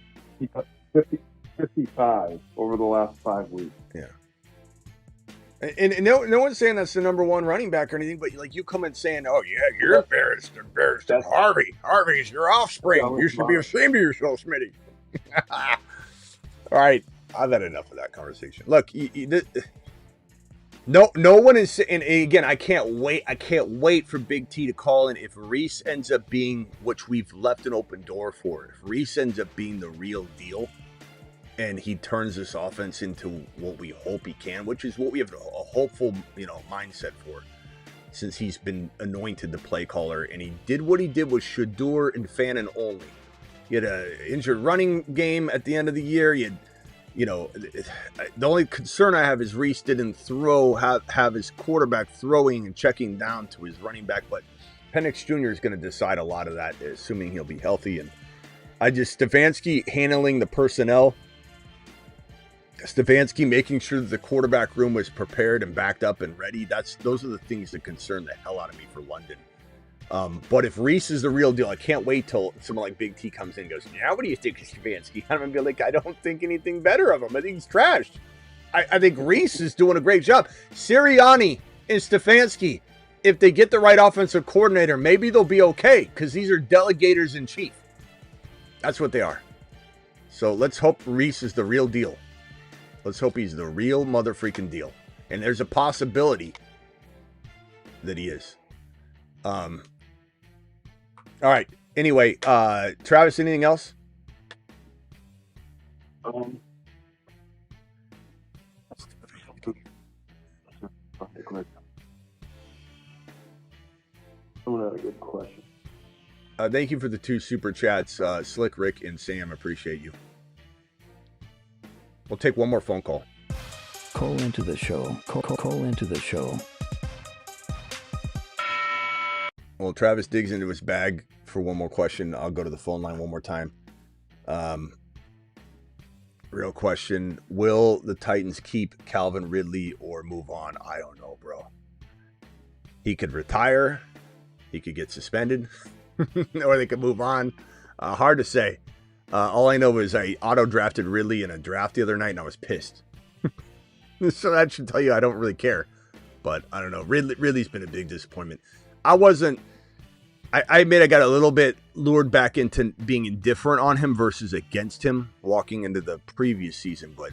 55 over the last 5 weeks. Yeah. And no one's saying that's the number one running back or anything, but like you come in saying, "Oh yeah, you're embarrassed. Harvey's your offspring. You should be ashamed of yourself, Smitty." All right, I've had enough of that conversation. Look, no one is, and again, I can't wait for Big T to call in. If Reese ends up being, which we've left an open door for, if Reese ends up being the real deal, and he turns this offense into what we hope he can, which is what we have a hopeful, mindset for, since he's been anointed the play caller, and he did what he did with Shador and Fannin only. He had an injured running game at the end of the year. The only concern I have is Reese didn't have his quarterback throwing and checking down to his running back, but Penix Jr. is going to decide a lot of that, assuming he'll be healthy. And Stefanski handling the personnel, Stefanski making sure that the quarterback room was prepared and backed up and ready. Those are the things that concern the hell out of me for London. But if Reese is the real deal, I can't wait till someone like Big T comes in and goes, now what do you think of Stefanski? I'm going to be like, I don't think anything better of him. I think he's trashed. I think Reese is doing a great job. Sirianni and Stefanski, if they get the right offensive coordinator, maybe they'll be okay because these are delegators in chief. That's what they are. So let's hope Reese is the real deal. Let's hope he's the real mother-freaking deal. And there's a possibility that he is. All right. Anyway, Travis, anything else? Another good question. Thank you for the 2 super chats, Slick Rick and Sam. Appreciate you. We'll take one more phone call. Call into the show. Call into the show. Well, Travis digs into his bag for one more question. I'll go to the phone line one more time. Real question. Will the Titans keep Calvin Ridley or move on? I don't know, bro. He could retire. He could get suspended. Or they could move on. Hard to say. All I know is I auto-drafted Ridley in a draft the other night, and I was pissed. So that should tell you I don't really care. But I don't know. Ridley's been a big disappointment. I admit I got a little bit lured back into being indifferent on him versus against him walking into the previous season. But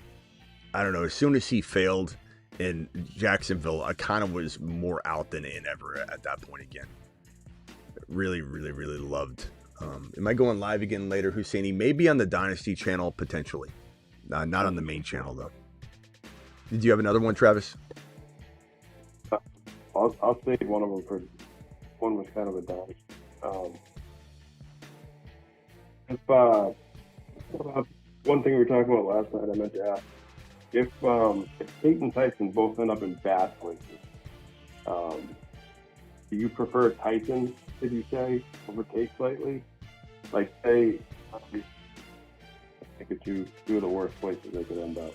I don't know. As soon as he failed in Jacksonville, I kind of was more out than in ever at that point again. Really, really, really loved. Am I going live again later, Husseini? Maybe on the Dynasty channel, potentially. Not on the main channel, though. Did you have another one, Travis? I'll save one of them for... One was kind of a dodge. One thing we were talking about last night, I meant to ask. If Tate and Tyson both end up in bad places, do you prefer Tyson, did you say, over Tate slightly? Like, say, I think it's two of the worst places they could end up.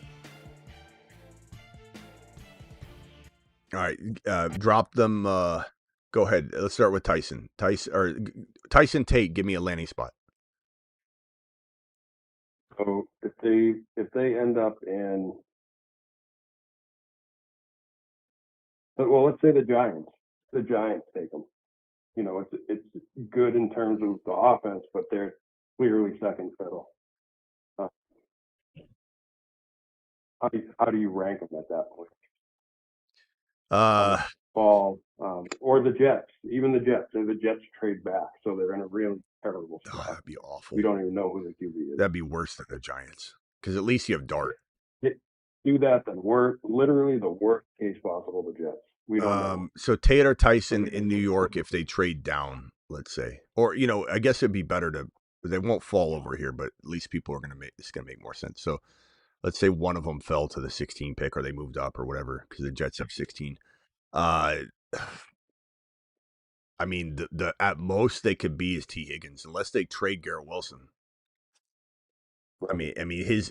All right, drop them. Go ahead. Let's start with Tyson. Tyson Tate. Give me a landing spot. So if they end up in, well, let's say the Giants. The Giants take them. You know, it's good in terms of the offense, but they're clearly second fiddle. How do you rank them at that point? Or the Jets, even the Jets. Say the Jets trade back, so they're in a really terrible spot. Oh, that'd be awful. We don't even know who the QB is. That'd be worse than the Giants, because at least you have Dart. Do that, then we're literally the worst case possible. The Jets. We don't know. So Tate or Tyson in New York if they trade down, let's say, or I guess it'd be better to. They won't fall over here, but at least people are gonna make it's gonna make more sense. So let's say one of them fell to the 16 pick, or they moved up, or whatever, because the Jets have 16. I mean, the at most they could be is T. Higgins, unless they trade Garrett Wilson. I mean,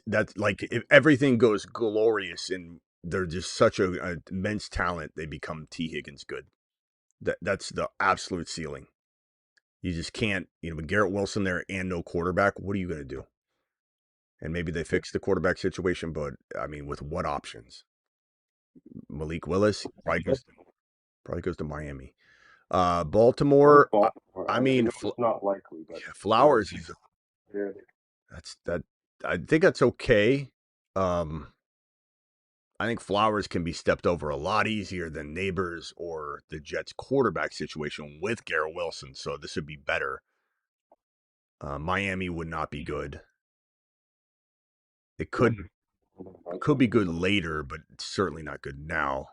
that's like if everything goes glorious and they're just such a immense talent, they become T. Higgins good. That's the absolute ceiling. You just can't, with Garrett Wilson there and no quarterback, what are you going to do? And maybe they fix the quarterback situation, but I mean, with what options? Malik Willis probably goes to Miami. Baltimore. I mean, it's not likely, but Flowers. I think that's okay. I think Flowers can be stepped over a lot easier than Neighbors or the Jets quarterback situation with Garrett Wilson. So this would be better. Miami would not be good. It could be good later, but it's certainly not good now.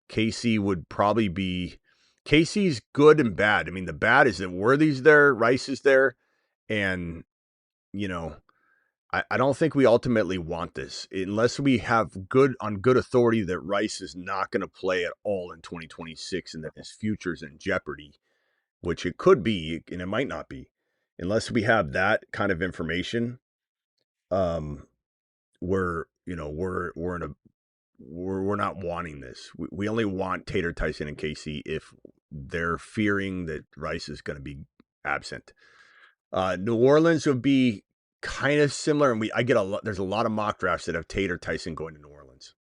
KC would probably be. KC's good and bad. I mean, the bad is that Worthy's there, Rice is there, and I don't think we ultimately want this unless we have good authority that Rice is not going to play at all in 2026 and that his future's in jeopardy, which it could be and it might not be. Unless we have that kind of information, we're not wanting this. We only want Tater, Tyson, and KC if they're fearing that Rice is going to be absent. New Orleans would be kind of similar, and there's a lot of mock drafts that have Tate or Tyson going to New Orleans,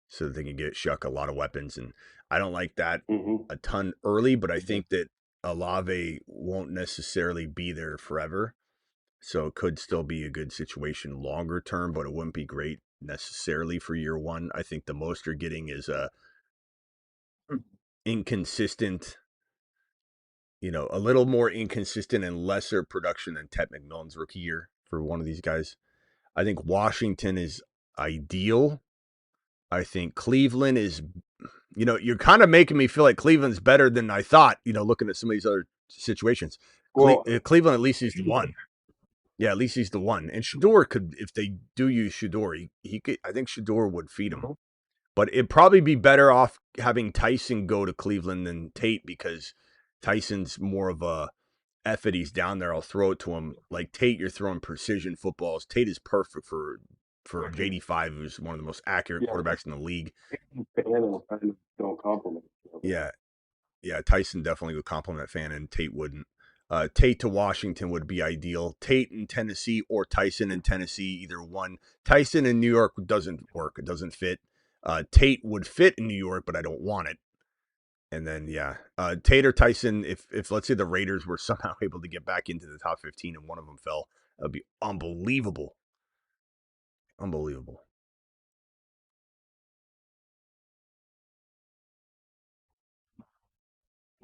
so that they can get Shuck a lot of weapons. And I don't like that a ton early, but I think that Olave won't necessarily be there forever, so it could still be a good situation longer term, but it wouldn't be great necessarily for year one. I think the most you're getting is a inconsistent, a little more inconsistent and lesser production than Ted McMillan's rookie year for one of these guys. I think Washington is ideal. I think Cleveland is, you're kind of making me feel like Cleveland's better than I thought, looking at some of these other situations. Well, Cleveland, at least he's the one. Yeah, at least he's the one. And Shador could, if they do use Shador, he could, I think Shador would feed him. But it'd probably be better off having Tyson go to Cleveland than Tate, because Tyson's more of a F it, he's down there, I'll throw it to him. Like Tate, you're throwing precision footballs. Tate is perfect for JD5, who's one of the most accurate quarterbacks in the league. Don't compliment. Yeah, Tyson definitely would compliment Fan, and Tate wouldn't. Tate to Washington would be ideal. Tate in Tennessee or Tyson in Tennessee, either one. Tyson in New York doesn't work. It doesn't fit. Tate would fit in New York, but I don't want it. And then, Tate or Tyson, if let's say the Raiders were somehow able to get back into the top 15 and one of them fell, that would be unbelievable. Unbelievable.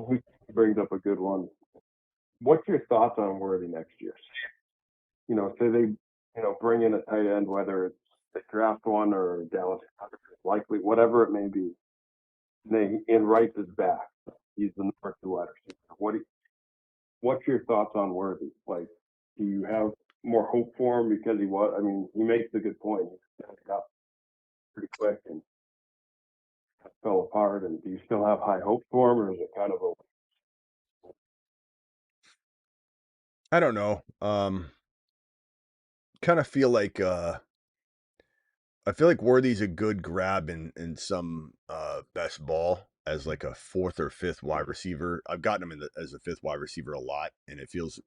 He brings up a good one. What's your thoughts on Worthy next year? Say they, bring in a tight end, whether it's they draft one or Dallas likely, whatever it may be. And Rice is back. He's the number 2 wide receiver. What's your thoughts on Worthy? Like, do you have more hope for him because he makes a good point. He got pretty quick and fell apart. And do you still have high hope for him, or is it kind of a? I don't know. Kind of feel like I feel like Worthy's a good grab in some best ball as like a 4th or 5th wide receiver. I've gotten him as a 5th wide receiver a lot, and it feels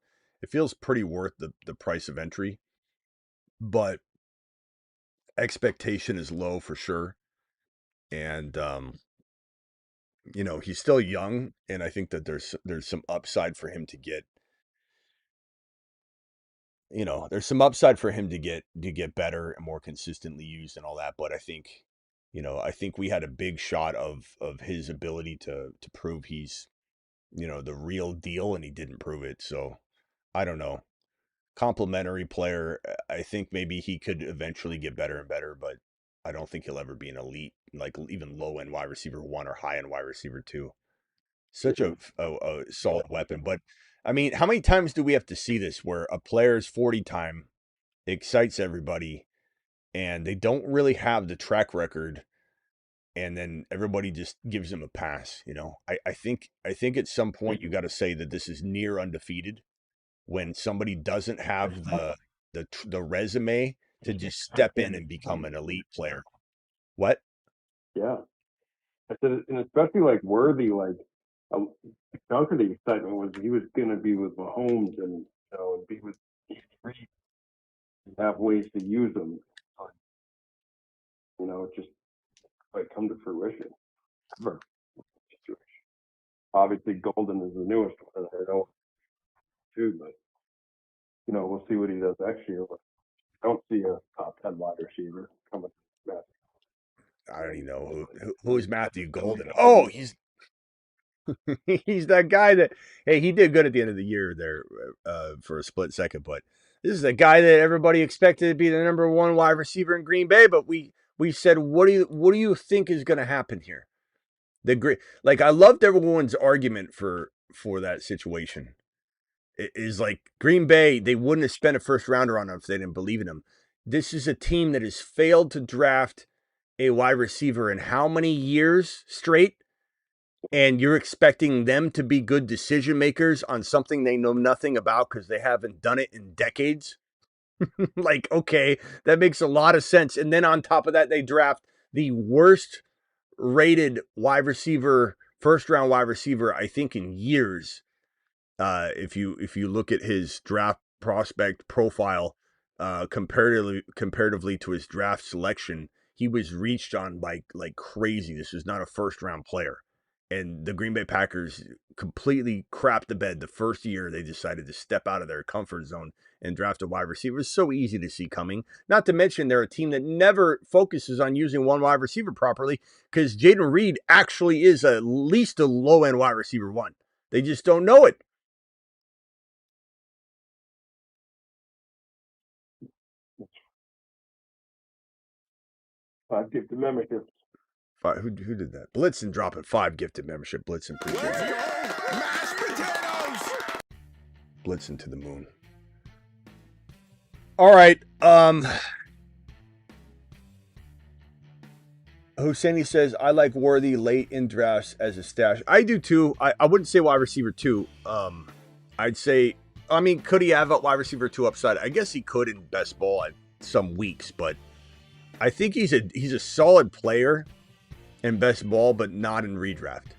pretty worth the price of entry. But expectation is low for sure, and he's still young, and I think that there's some upside for him to get. There's some upside for him to get better and more consistently used and all that. But I think, I think we had a big shot of his ability to prove he's, the real deal, and he didn't prove it. So I don't know. Complimentary player. I think maybe he could eventually get better and better, but I don't think he'll ever be an elite, like even low end wide receiver 1 or high end wide receiver 2. Such a solid weapon. But I mean, how many times do we have to see this where a player's 40 time excites everybody and they don't really have the track record, and then everybody just gives them a pass? I think at some point you got to say that this is near undefeated when somebody doesn't have the resume to just step in and become an elite player. What? Yeah. I said, and especially like Worthy, like a chunk of the excitement was he was going to be with Mahomes and and be with Reed, have ways to use them. It just like come to fruition. Obviously, Golden is the newest one. I know too, but we'll see what he does next year. But I don't see a top 10 wide receiver coming back. I don't even know who's Matthew Golden. Oh, he's that guy that, hey, he did good at the end of the year there for a split second, but this is a guy that everybody expected to be the number 1 wide receiver in Green Bay. But we said, what do you think is going to happen here? I loved everyone's argument for that situation. It is like Green Bay, they wouldn't have spent a first rounder on him if they didn't believe in him. This is a team that has failed to draft a wide receiver in how many years straight? And you're expecting them to be good decision makers on something they know nothing about because they haven't done it in decades. Like, okay, that makes a lot of sense. And then on top of that, they draft the worst rated wide receiver first round wide receiver, I think, in years. If you look at his draft prospect profile, comparatively to his draft selection, he was reached on like crazy. This was not a first round player. And the Green Bay Packers completely crapped the bed the first year they decided to step out of their comfort zone and draft a wide receiver. It's so easy to see coming. Not to mention they're a team that never focuses on using one wide receiver properly because Jaden Reed actually is at least a low-end wide receiver one. They just don't know it. Five gifted memberships. Who did that? Blitzen dropping 5 gifted membership. Blitzen, appreciate it. Mashed potatoes! Blitzen to the moon. All right. Hosseini says, I like Worthy late in drafts as a stash. I do too. I wouldn't say wide receiver 2. I'd say, I mean, could he have a wide receiver 2 upside? I guess he could in best ball at some weeks, but I think he's a solid player in best ball, but not in redraft.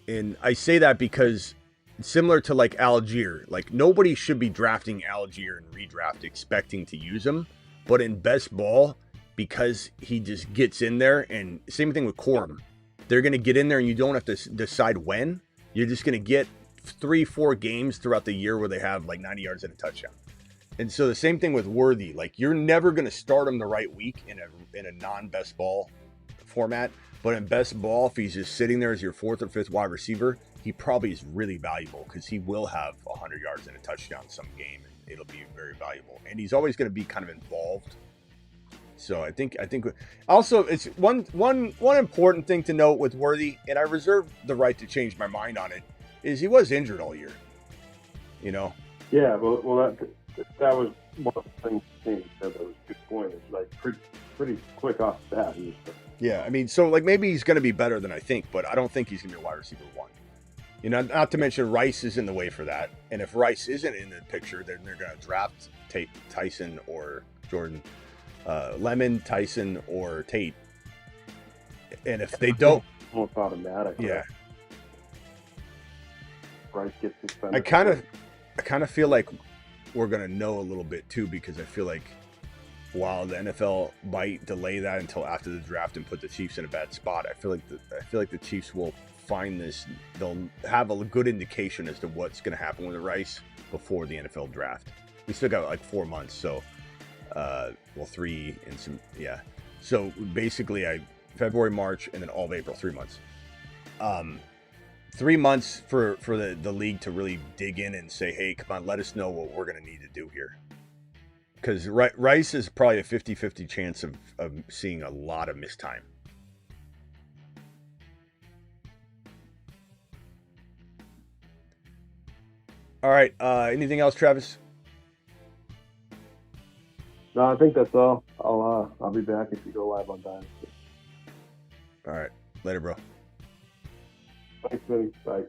And I say that because similar to like Algier, like nobody should be drafting Algier in redraft expecting to use him, but in best ball, because he just gets in there, and same thing with Corum. They're going to get in there and you don't have to decide when. You're just going to get 3-4 games throughout the year where they have like 90 yards and a touchdown. And so the same thing with Worthy. Like you're never going to start him the right week in a non-best ball format. But in best ball, if he's just sitting there as your 4th or 5th wide receiver, he probably is really valuable because he will have 100 yards and a touchdown some game. And it'll be very valuable. And he's always going to be kind of involved. So I think also it's one important thing to note with Worthy, and I reserve the right to change my mind on it, is he was injured all year. You know? Yeah, well that was one of the things King said that was a good point. It's like pretty quick off the bat. Yeah, I mean, so like maybe he's going to be better than I think, but I don't think he's going to be a wide receiver 1. You know, not to mention Rice is in the way for that. And if Rice isn't in the picture, then they're going to draft Tyson or Jordan. Lemon, Tyson, or Tate. And if they don't... Almost automatic. Yeah. Rice gets suspended. I kind of feel like we're going to know a little bit, too, because I feel like while the NFL might delay that until after the draft and put the Chiefs in a bad spot, I feel like the Chiefs will find this. They'll have a good indication as to what's going to happen with the Rice before the NFL draft. We still got like 4 months, so 3 and some, yeah. So basically, February, March, and then all of April, 3 months. 3 months for the league to really dig in and say, hey, come on, let us know what we're going to need to do here. Because Rice is probably a 50-50 chance of seeing a lot of missed time. All right. Anything else, Travis? No, I think that's all. I'll be back if you go live on Dynasty. All right. Later, bro. Thanks, Smitty. Bye.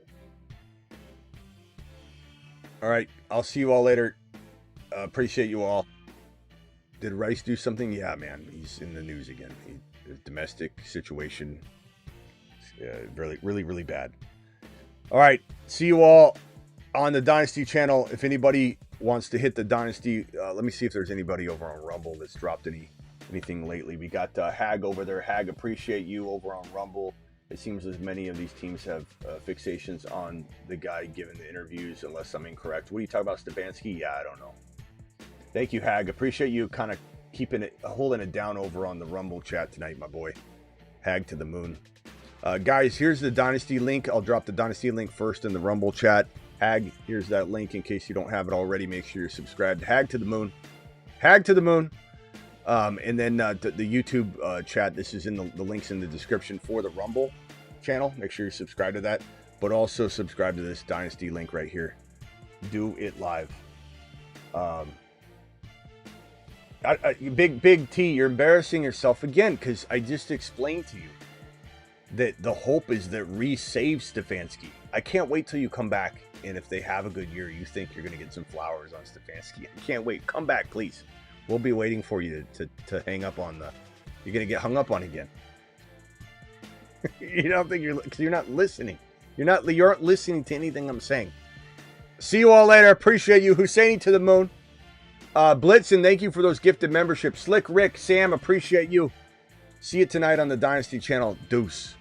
All right. I'll see you all later. Appreciate you all. Did Rice do something? Yeah, man. He's in the news again. His domestic situation. Really, really bad. All right. See you all on the Dynasty channel. If anybody wants to hit the Dynasty, let me see if there's anybody over on Rumble that's dropped anything lately. We got Hag over there. Hag, appreciate you over on Rumble. It seems as many of these teams have fixations on the guy giving the interviews, unless I'm incorrect. What are you talking about, Stefanski? Yeah, I don't know. Thank you, Hag. Appreciate you kind of holding it down over on the Rumble chat tonight, my boy. Hag to the moon. Guys, here's the Dynasty link. I'll drop the Dynasty link first in the Rumble chat. Hag, here's that link in case you don't have it already. Make sure you're subscribed. Hag to the moon. Hag to the moon. And then the YouTube chat. This is in the links in the description for the Rumble channel. Make sure you're subscribed to that. But also subscribe to this Dynasty link right here. Do it live. Big T, you're embarrassing yourself again because I just explained to you that the hope is that Reese saves Stefanski. I can't wait till you come back, and if they have a good year, you think you're going to get some flowers on Stefanski. I can't wait. Come back, please. We'll be waiting for you to hang up on you're going to get hung up on again. You don't think because you're not listening. You aren't listening to anything I'm saying. See you all later. Appreciate you. Husseini to the moon. Blitzen, thank you for those gifted memberships. Slick Rick, Sam, appreciate you. See you tonight on the Dynasty channel. Deuce.